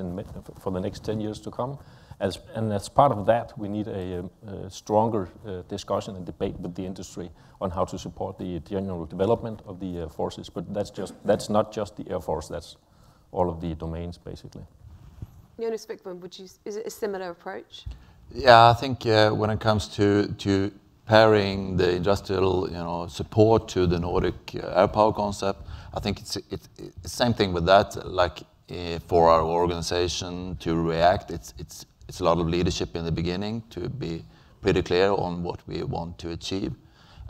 for the next 10 years to come. And as part of that, we need a stronger discussion and debate with the industry on how to support the general development of the forces. But that's not just the Air Force, that's all of the domains, basically. Jonas, Wikman, is it a similar approach? Yeah, I think when it comes to pairing the industrial support to the Nordic air power concept, I think it's the same thing with that. Like for our organization to react, it's a lot of leadership in the beginning to be pretty clear on what we want to achieve.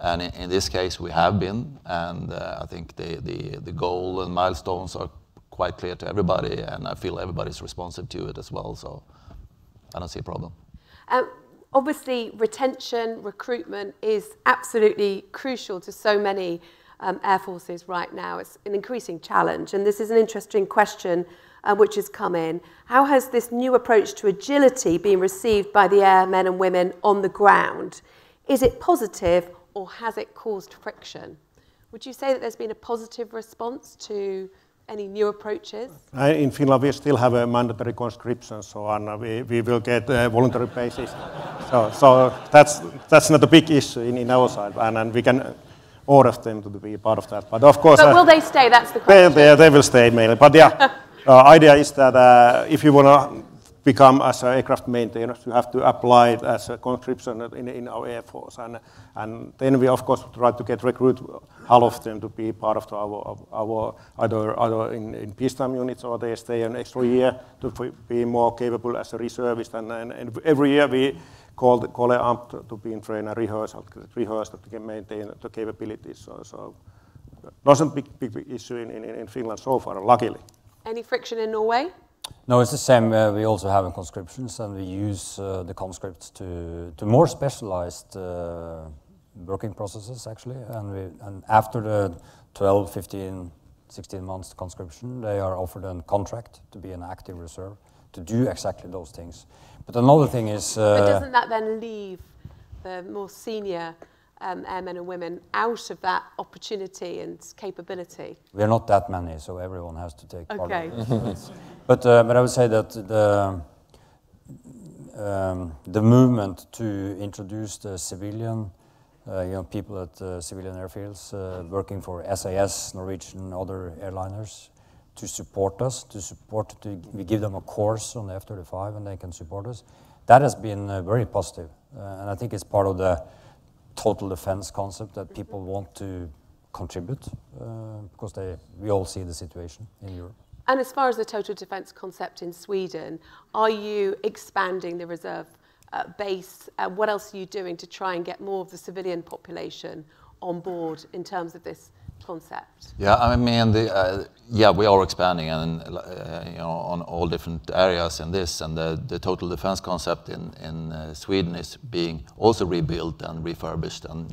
And in this case, we have been, and I think the goal and milestones are quite clear to everybody, and I feel everybody's responsive to it as well, so I don't see a problem. Obviously, retention, recruitment is absolutely crucial to so many air forces right now. It's an increasing challenge, and this is an interesting question which has come in. How has this new approach to agility been received by the airmen and women on the ground? Is it positive, or has it caused friction? Would you say that there's been a positive response to any new approaches? In Finland, we still have a mandatory conscription, so we will get voluntary basis. So that's not a big issue in our side, and we can order them to be part of that. But of course, will they stay? That's the question. They will stay mainly. But yeah, idea is that if you want to become as an aircraft maintainer, you have to apply it as a conscription in our Air Force, and then we of course try to recruit all of them to be part of our either in peacetime units, or they stay an extra year to be more capable as a reservist, and every year we call them up to be in train and rehearse to maintain the capabilities. So not a big issue in Finland so far, luckily. Any friction in Norway? No, it's the same. We also have conscriptions, and we use the conscripts to more specialized working processes, actually. And after the 12, 15, 16 months conscription, they are offered a contract to be an active reserve, to do exactly those things. But another thing is... but doesn't that then leave the more senior airmen and women out of that opportunity and capability? We're not that many, so everyone has to take part of it. But I would say that the movement to introduce the civilian, people at civilian airfields working for SAS, Norwegian, other airliners, to support us, we give them a course on the F-35 and they can support us. That has been very positive, and I think it's part of the total defense concept that people want to contribute because we all see the situation in Europe. And as far as the total defence concept in Sweden, are you expanding the reserve base? What else are you doing to try and get more of the civilian population on board in terms of this concept? Yeah, I mean, we are expanding, and on all different areas in this, and the total defense concept in Sweden is being also rebuilt and refurbished, and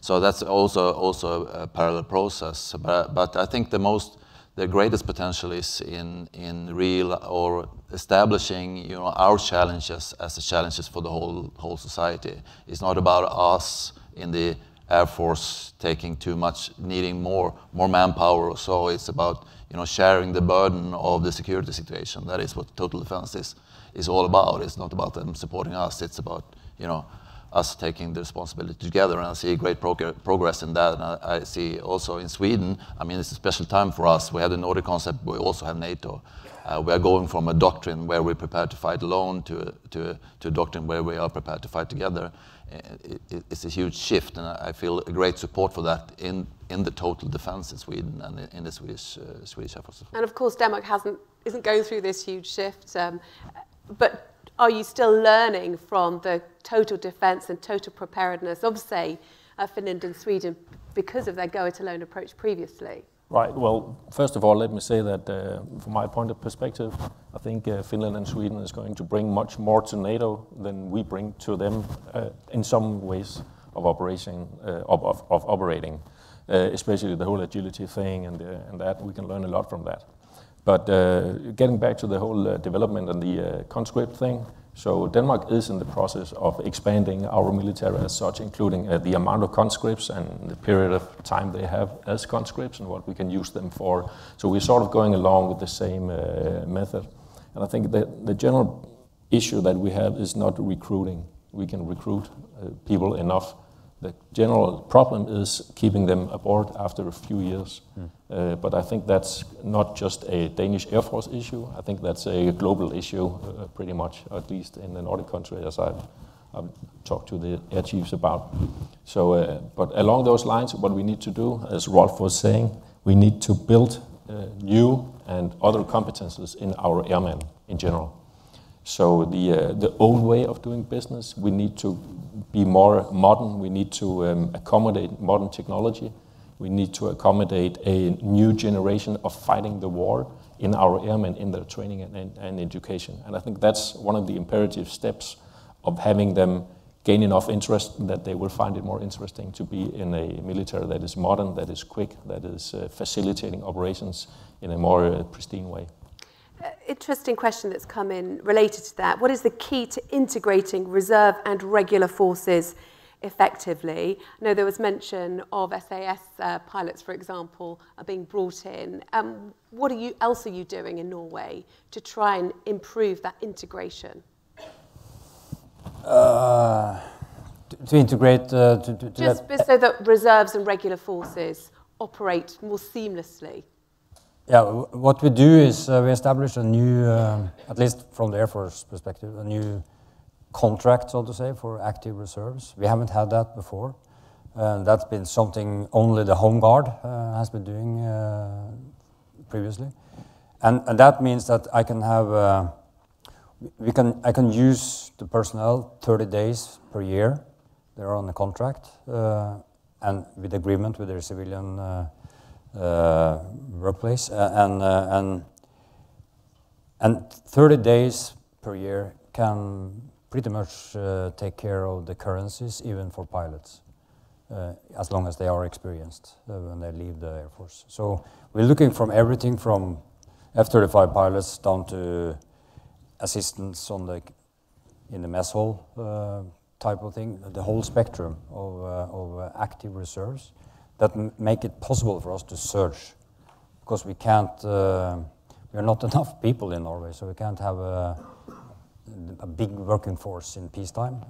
so that's also a parallel process. But I think the greatest potential is in real or establishing our challenges as the challenges for the whole society. It's not about us in the Air Force taking too much, needing more manpower or so. It's about sharing the burden of the security situation. That is what total defense is all about. It's not about them supporting us. It's about us taking the responsibility together, and I see great progress in that. And I see also in Sweden, I mean, it's a special time for us. We have the Nordic concept, but we also have NATO. We are going from a doctrine where we're prepared to fight alone to a doctrine where we are prepared to fight together. It's a huge shift, and I feel a great support for that in the total defense in Sweden and in the Swedish efforts. And of course, Denmark isn't going through this huge shift, but are you still learning from the total defence and total preparedness of, say, Finland and Sweden because of their go-it-alone approach previously? Right. Well, first of all, let me say that from my point of perspective, I think Finland and Sweden is going to bring much more to NATO than we bring to them in some ways of operating, especially the whole agility thing and that. We can learn a lot from that. But getting back to the whole development and the conscript thing, so Denmark is in the process of expanding our military as such, including the amount of conscripts and the period of time they have as conscripts and what we can use them for. So we're sort of going along with the same method. And I think that the general issue that we have is not recruiting. We can recruit people enough. The general problem is keeping them aboard after a few years. But I think that's not just a Danish Air Force issue. I think that's a global issue, pretty much, at least in the Nordic country, as I've talked to the air chiefs about. So, but along those lines, what we need to do, as Rolf was saying, we need to build new and other competences in our airmen in general. So the old way of doing business, we need to be more modern. We need to accommodate modern technology. We need to accommodate a new generation of fighting the war in our airmen, in their training and education. And I think that's one of the imperative steps of having them gain enough interest that they will find it more interesting to be in a military that is modern, that is quick, that is facilitating operations in a more pristine way. Interesting question that's come in related to that. What is the key to integrating reserve and regular forces effectively? I know there was mention of SAS pilots, for example, are being brought in. What else are you doing in Norway to try and improve that integration? To integrate... Just so that reserves and regular forces operate more seamlessly. Yeah, what we do is we establish a new, at least from the Air Force perspective, a new contract, so to say, for active reserves. We haven't had that before. That's been something only the Home Guard has been doing previously. And that means that I can have, I can use the personnel 30 days per year. They're on the contract and with agreement with their civilian workplace, and 30 days per year can pretty much take care of the currencies, even for pilots, as long as they are experienced when they leave the Air Force. So we're looking from everything from F-35 pilots down to assistants in the mess hall type of thing, the whole spectrum of active reserves that make it possible for us to search, because we can't, we are not enough people in Norway, so we can't have a big working force in peacetime.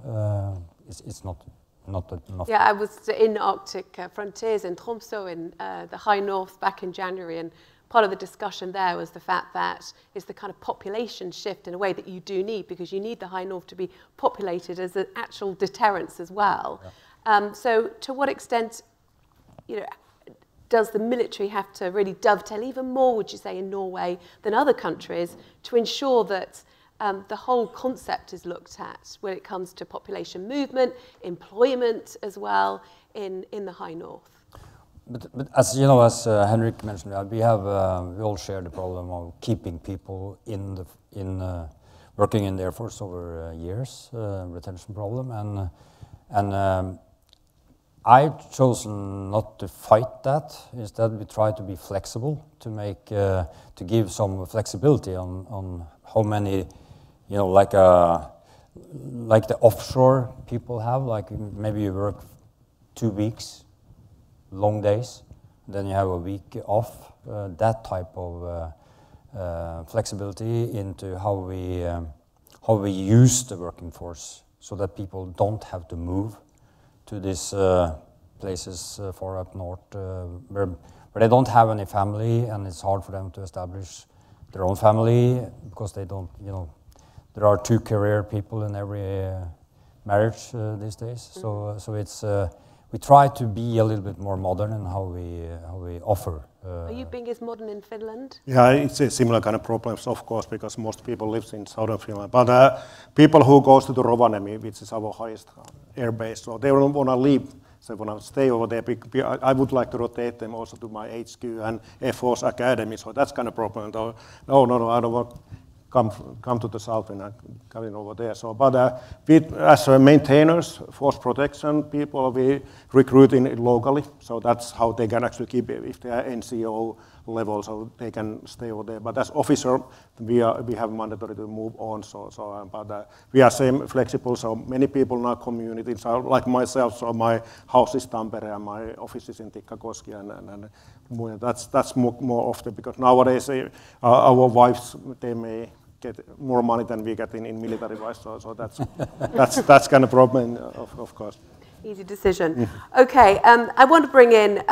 It's not enough. Yeah, I was in Arctic frontiers in Tromsø in the high north back in January, and part of the discussion there was the fact that it's the kind of population shift in a way that you do need, because you need the high north to be populated as an actual deterrence as well. Yeah. So to what extent, does the military have to really dovetail even more, would you say, in Norway than other countries to ensure that the whole concept is looked at when it comes to population movement, employment as well in the high north? But as you know, as Henrik mentioned, we all share the problem of keeping people working in the Air Force over years, retention problem, and I've chosen not to fight that. Instead, we try to be flexible to give some flexibility on how many, like the offshore people have. Like maybe you work 2 weeks, long days, then you have a week off. That type of flexibility into how we use the working force, so that people don't have to move to these places far up north where they don't have any family, and it's hard for them to establish their own family because they don't, there are 2 career people in every marriage these days. So it's we try to be a little bit more modern in how we offer. Are you being as modern in Finland? Yeah, it's a similar kind of problems, of course, because most people live in southern Finland. But people who goes to the Rovaniemi, which is our highest air base, so they don't want to leave. So when I stay over there, I would like to rotate them also to my HQ and Air Force Academy. So that's kind of problem. No, I don't want come to the south and coming over there. So, but as maintainers, force protection people, we recruit in locally. So that's how they can actually keep it if they are NCO level, so they can stay over there. But as officer, we have mandatory to move on. But we are same flexible. So many people in our community, so like myself. So my house is Tampere and my office is in Tikkakoski, and that's more often because nowadays our wives they may get more money than we get in military wise. So that's kind of problem, of course. Easy decision. Okay, I want to bring in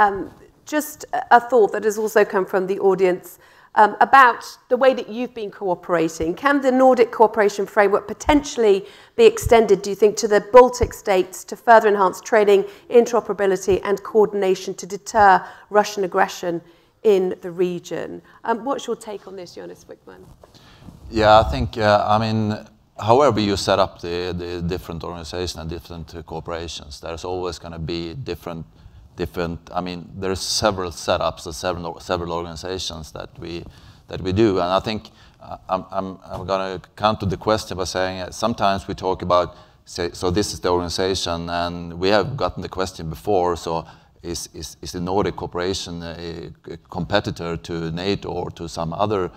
just a thought that has also come from the audience about the way that you've been cooperating. Can the Nordic cooperation framework potentially be extended, do you think, to the Baltic states to further enhance training, interoperability and coordination to deter Russian aggression in the region? What's your take on this, Jonas Wikman? Yeah, I think, however you set up the different organizations and different corporations, there's always going to be different, there's several setups and several organizations that we do. And I think I'm going to counter the question by saying sometimes we talk about, so this is the organization, and we have gotten the question before, so is the Nordic cooperation a competitor to NATO or to some other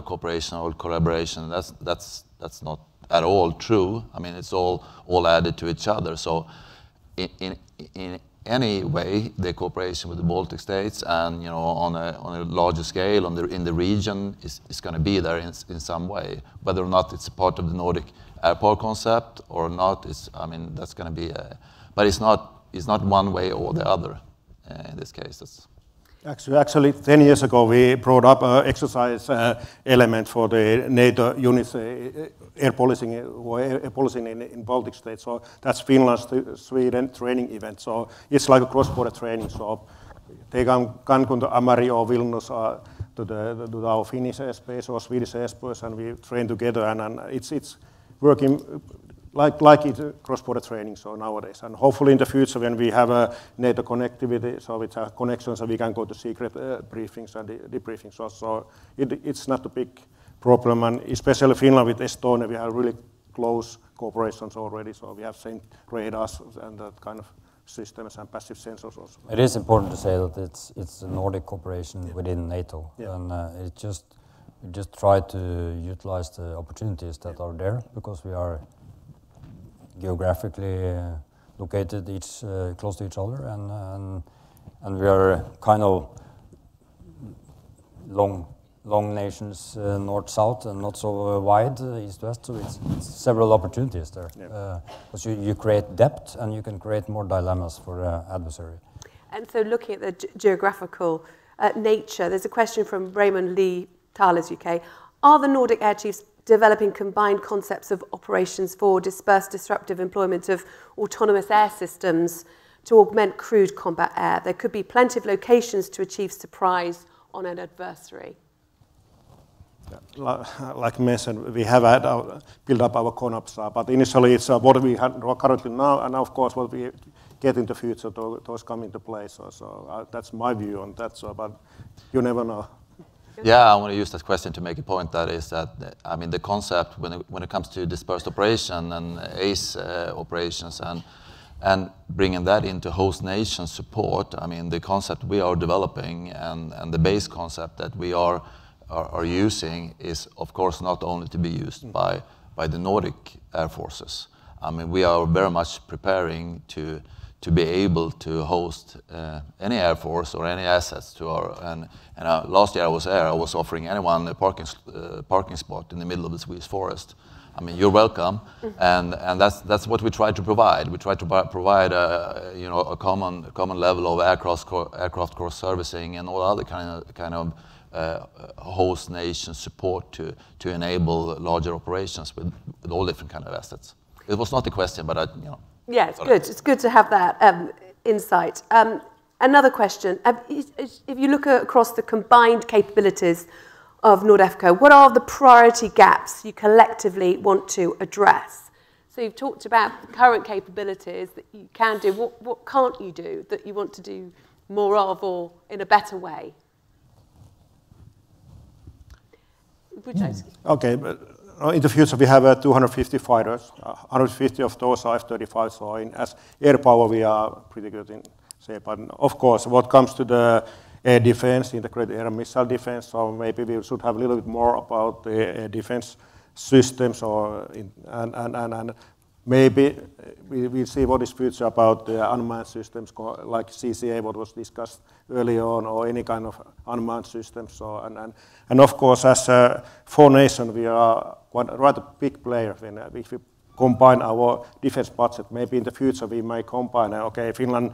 cooperation or collaboration? That's not at all true. It's all added to each other. So in any way, the cooperation with the Baltic states and on a larger scale in the region is going to be there in some way. Whether or not it's a part of the Nordic airport concept or not, that's going to be. But it's not one way or the other in this case. Actually, 10 years ago, we brought up an exercise element for the NATO units air policing in Baltic states. So that's Finland-Sweden training event. So it's like a cross-border training. So they can come to Amari or Vilnius to our Finnish airspace or Swedish airspace, and we train together. And it's working like it's cross-border training so nowadays. And hopefully in the future when we have a NATO connectivity, so with connections, so we can go to secret briefings and debriefings. So it's not a big problem. And especially Finland with Estonia, we have really close cooperations already. So we have same radars and that kind of systems and passive sensors also. It is important to say that it's a Nordic cooperation within NATO. Yeah. And we just try to utilize the opportunities that are there because we are geographically located close to each other, and we are kind of long nations, north-south, and not so wide east-west. So it's several opportunities there. Yeah. Because you create depth, and you can create more dilemmas for the adversary. And so, looking at the geographical nature, there's a question from Raymond Lee, Thales UK. Are the Nordic air chiefs developing combined concepts of operations for dispersed disruptive employment of autonomous air systems to augment crewed combat air? There could be plenty of locations to achieve surprise on an adversary. Like mentioned, we have built up our CONOPS, but initially it's what we have currently now, and of course what we get in the future, those come into play. So that's my view on that, but you never know. Yeah, I want to use that question to make a point. That is that the concept when it comes to dispersed operation and ACE operations and bringing that into host nation support. The concept we are developing and the base concept that we are using is of course not only to be used by the Nordic air forces. We are very much preparing to be able to host any air force or any assets to our last year I was offering anyone a parking spot in the middle of the Swedish forest, I mean, you're welcome, and that's what we try to provide. We try to provide a common level of aircraft cross servicing and all other kind of host nation support to enable larger operations with all different kind of assets. It was not a question, but yeah, it's good. It's good to have that insight. Another question: if you look across the combined capabilities of Nordefco, what are the priority gaps you collectively want to address? So you've talked about the current capabilities that you can do. What can't you do that you want to do more of or in a better way? Okay, but in the future we have 250 fighters. 150 of those are F-35, so as air power we are pretty good in shape. But of course, what comes to the air defense, integrated air and missile defense, so maybe we should have a little bit more about the air defense systems, and maybe we'll see what is future about the unmanned systems like CCA, what was discussed early on, or any kind of unmanned systems. So, and of course, as a foreign nation, we are quite a rather big player. If we combine our defense budget, maybe in the future we may combine, Finland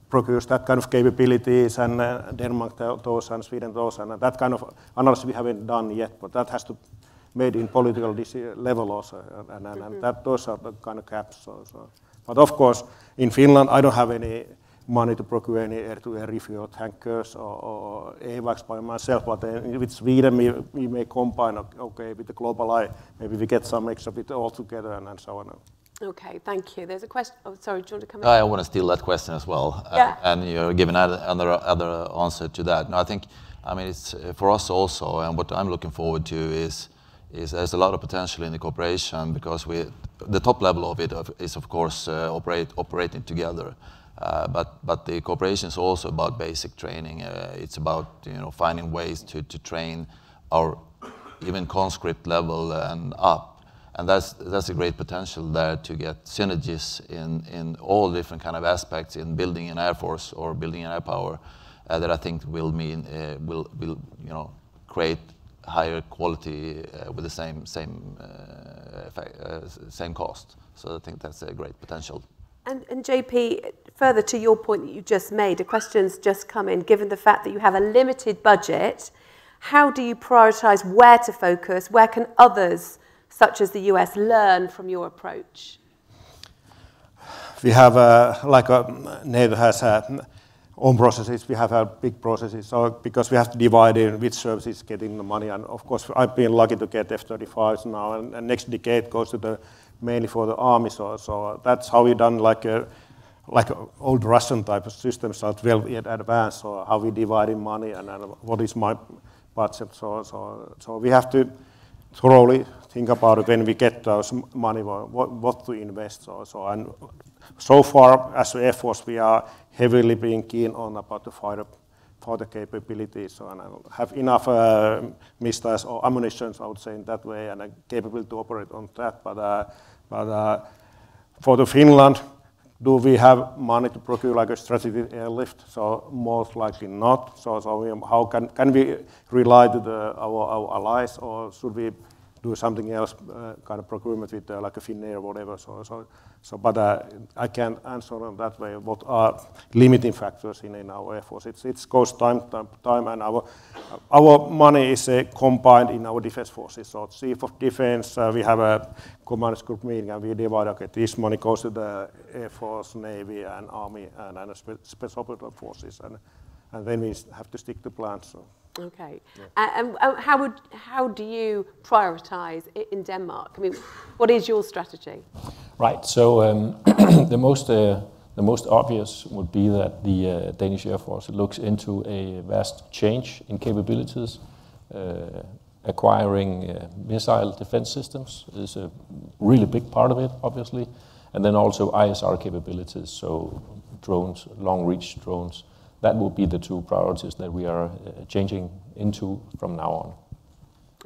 procures that kind of capabilities, and Denmark those, and Sweden those, and that kind of analysis we haven't done yet, but that has to made in political level also, and that those are the kind of gaps. So. But of course, in Finland, I don't have any money to procure any air-to-air refuel tankers or AWACS by myself, but with Sweden we may combine, with the global eye, maybe we get some extra bit all together and so on. Okay, thank you. There's a question. Oh, sorry, do you want to come in? I want to steal that question as well, and you're giving another answer to that. No, I mean, it's for us also, and what I'm looking forward to is there's a lot of potential in the cooperation, because the top level of it is of course operating together, but the cooperation is also about basic training. It's about finding ways to train our even conscript level and up. And that's a great potential there to get synergies in all different kind of aspects in building an air force or building an air power that I think will create higher quality with the same cost. So I think that's a great potential. And JP, further to your point that you just made, a question's just come in. Given the fact that you have a limited budget, how do you prioritise where to focus? Where can others, such as the US, learn from your approach? We have, NATO has own processes, we have big processes, so because we have to divide in which services getting the money, and of course I've been lucky to get F-35s now, and next decade goes to mainly for the army, so that's how we done like old Russian type of systems, so it's well advanced, so how we divide in money and what is my budget, so we have to thoroughly think about it when we get those money, what to invest. And so far, as Air Force, we are heavily being keen on about the fighter capabilities, and have enough missiles or ammunition, I would say, in that way, and capable to operate on that. But for the Finland, do we have money to procure like a strategic airlift? So most likely not. So how can we rely to our allies, or should we do something else, kind of procurement with like a Finnair or whatever? But I can't answer on that way. What are limiting factors in our Air Force? It goes time, and our money is combined in our defense forces. So Chief of Defense, we have a commanders group meeting, and we divide. Okay, this money goes to the Air Force, Navy, and Army, and Special Operations Forces, and then we have to stick to plans. So. Okay, yeah. And how do you prioritise in Denmark? I mean, what is your strategy? Right. So the most obvious would be that the Danish Air Force looks into a vast change in capabilities. Acquiring missile defense systems is a really big part of it, obviously, and then also ISR capabilities. So drones, long-reach drones. That will be the two priorities that we are changing into from now on.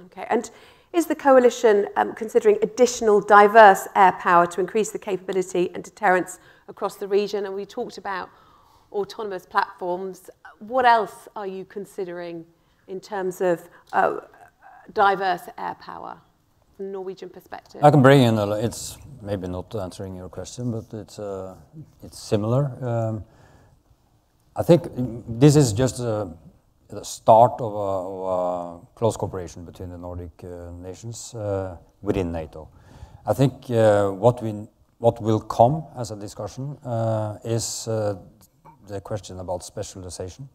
Okay, and is the coalition considering additional diverse air power to increase the capability and deterrence across the region? And we talked about autonomous platforms. What else are you considering in terms of diverse air power? from a Norwegian perspective? I can bring in, it's maybe not answering your question, but it's similar. I think this is just the start of a close cooperation between the Nordic nations within NATO. I think what will come as a discussion is the question about specialization,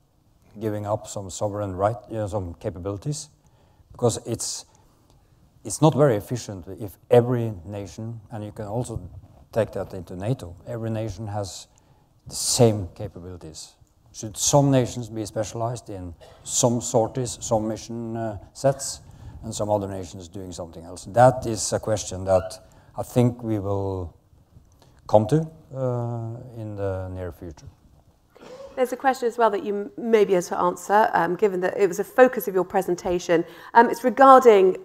giving up some sovereign right, some capabilities, because it's not very efficient if every nation, and you can also take that into NATO, every nation has the same capabilities. Should some nations be specialized in some sorties, some mission sets, and some other nations doing something else? That is a question that I think we will come to in the near future. There's a question as well that you may be able to answer, given that it was a focus of your presentation. It's regarding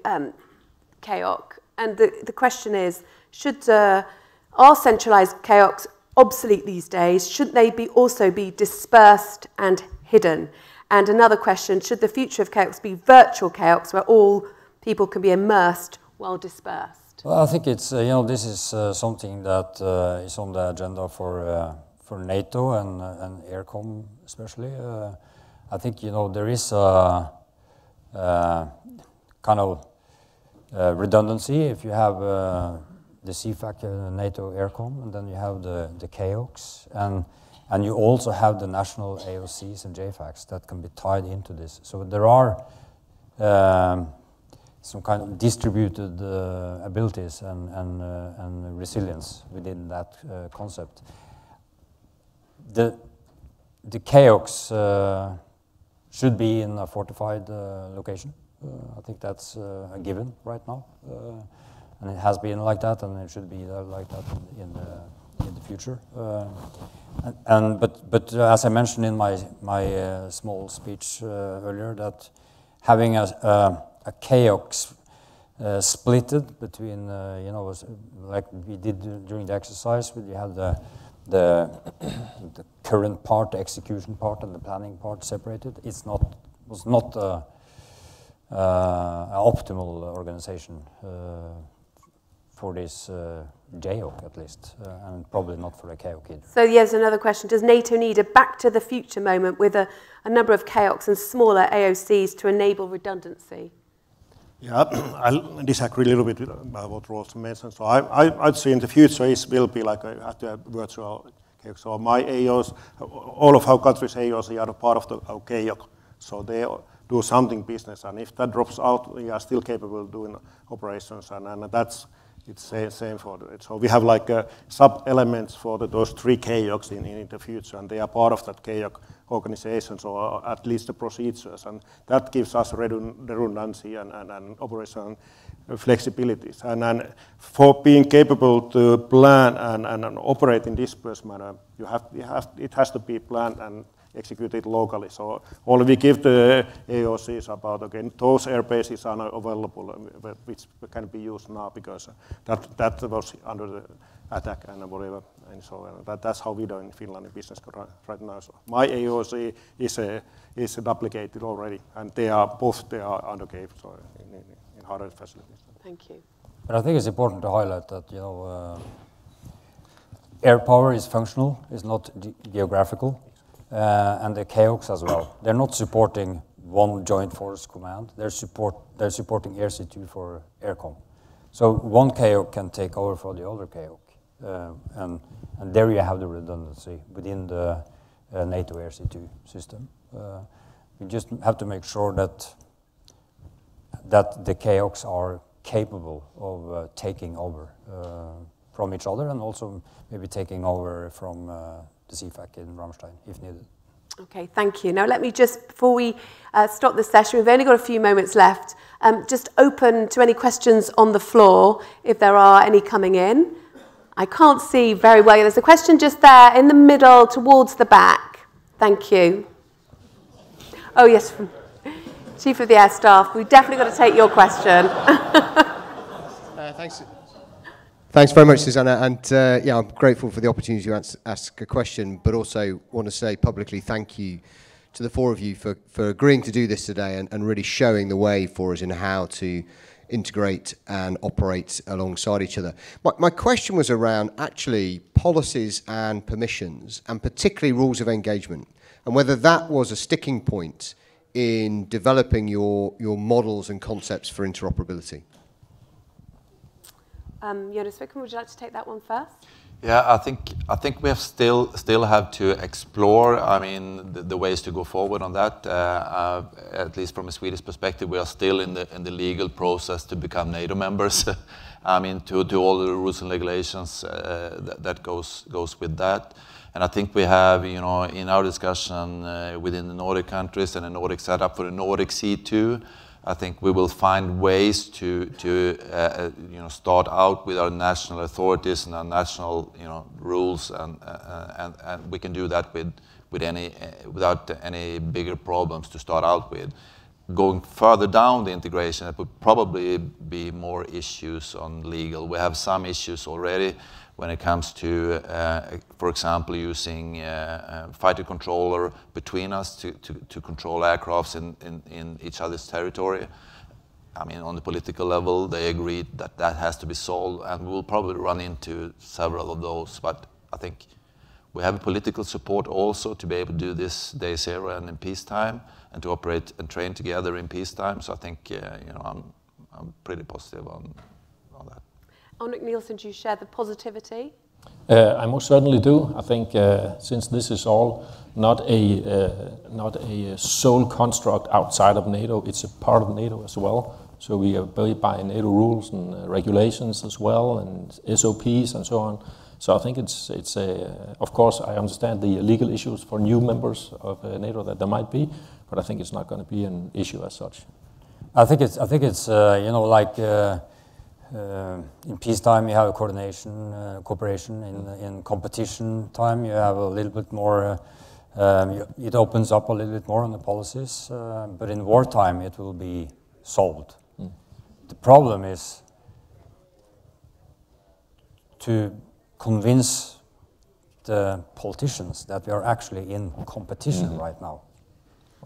CAOC, and the question is, are centralised CAOCs obsolete these days? Should they also be dispersed and hidden? And another question, should the future of CAOCs be virtual CAOCs where all people can be immersed while dispersed? Well, I think it's, this is something that is on the agenda for NATO and AirCom especially. I think, there is a kind of redundancy if you have the CFAC, NATO AirCom, and then you have the CAOCs, and you also have the national AOCs and JFACs that can be tied into this. So there are some kind of distributed abilities and resilience within that concept. The CAOCs should be in a fortified location. I think that's a given right now. And it has been like that, and it should be like that in the future. But as I mentioned in my small speech earlier, that having a CAOC splitted between, like we did during the exercise, where you have the current part, the execution part, and the planning part separated. Was not an optimal organization for this JOC at least, and probably not for a CAOC either. So yes, another question. Does NATO need a back to the future moment with a number of CAOCs and smaller AOCs to enable redundancy? Yeah, I'll disagree a little bit about what Rolf mentioned. So I'd say in the future it will be like a virtual CAOC. So my AOs, all of our countries' AOs are a part of our CAOC. So they do something business, and if that drops out, we are still capable of doing operations, and that's same for it. So we have like sub-elements for those three CAOCs in the future, and they are part of that CAOC organization, so at least the procedures, and that gives us redundancy and operational flexibilities. And for being capable to plan and operate in dispersed manner, it has to be planned and executed locally. So all we give the AOCs about, again, those airbases are not available, which can be used now because that was under the attack and whatever. And so that's how we do in Finland in business right now. So my AOC is duplicated already, and they are under Cape, so in harder facilities. Thank you. But I think it's important to highlight that air power is functional, it's not geographical. And the CAOCs as well. They're not supporting one joint force command. They're supporting RC2 for AirCom. So one CAOC can take over for the other CAOC, and there you have the redundancy within the NATO RC2 system. We just have to make sure that the CAOCs are capable of taking over from each other, and also maybe taking over from the CFAC in Ramstein, if needed. Okay, thank you. Now let me just, before we stop the session, we've only got a few moments left, just open to any questions on the floor, if there are any coming in. I can't see very well. There's a question just there in the middle towards the back. Thank you. Oh yes, from Chief of the Air Staff. We've definitely got to take your question. Thanks. Thanks very much, Susanna, and yeah, I'm grateful for the opportunity to ask a question, but also want to say publicly thank you to the four of you for agreeing to do this today and really showing the way for us in how to integrate and operate alongside each other. My question was around actually policies and permissions, and particularly rules of engagement, and whether that was a sticking point in developing your models and concepts for interoperability. Jonas, Wikman, would you like to take that one first? Yeah, I think we have still have to explore. I mean, the ways to go forward on that. At least from a Swedish perspective, we are still in the legal process to become NATO members. I mean, to all the rules and regulations that goes with that. And I think we have, you know, in our discussion within the Nordic countries and the Nordic setup for the Nordic C2, I think we will find ways to you know, start out with our national authorities and our national, you know, rules, and we can do that without any bigger problems to start out with. Going further down the integration, it would probably be more issues on legal. We have some issues already when it comes to, for example, using fighter controller between us to control aircrafts in each other's territory. I mean, on the political level, they agreed that that has to be solved, and we will probably run into several of those. But I think we have political support also to be able to do this day zero and in peacetime, and to operate and train together in peacetime. So I think, you know, I'm pretty positive on that. Nielsen, do you share the positivity? I most certainly do. I think since this is all not a sole construct outside of NATO, it's a part of NATO as well. So we obey by NATO rules and regulations as well, and SOPs and so on. So I think it's of course I understand the legal issues for new members of NATO that there might be, but I think it's not going to be an issue as such. I think it's you know, like in peacetime you have coordination, cooperation. In competition time you have a little bit more. It opens up a little bit more on the policies, but in wartime it will be solved. The problem is to convince the politicians that we are actually in competition right now,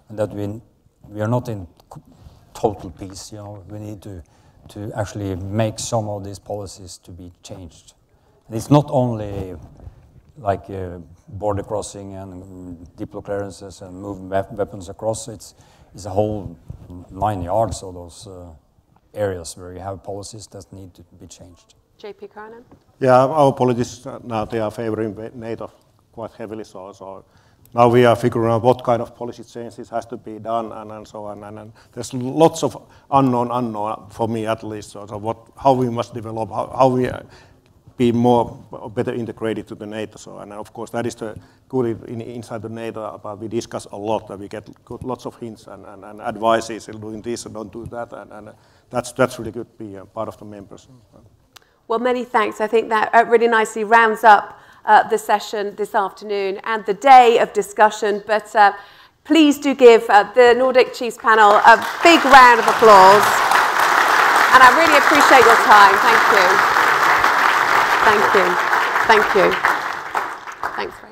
and that we are not in total peace. You know, we need to actually make some of these policies to be changed. And it's not only like border crossing and diplo clearances and moving weapons across. It's a whole 9 yards of those areas where you have policies that need to be changed. JP Keränen? Yeah, our politicians now, they are favoring NATO quite heavily, so now we are figuring out what kind of policy changes has to be done and so on. And there's lots of unknown for me at least. So how we must develop, how we be better integrated to the NATO. So, and of course that is the good inside the NATO. But we discuss a lot, and we get lots of hints and advices. Doing this and don't do that, and that's really good to be part of the members. Well, many thanks. I think that really nicely rounds up the session this afternoon and the day of discussion. But please do give the Nordic Chiefs panel a big round of applause. And I really appreciate your time. Thank you. Thank you. Thank you. Thanks very much.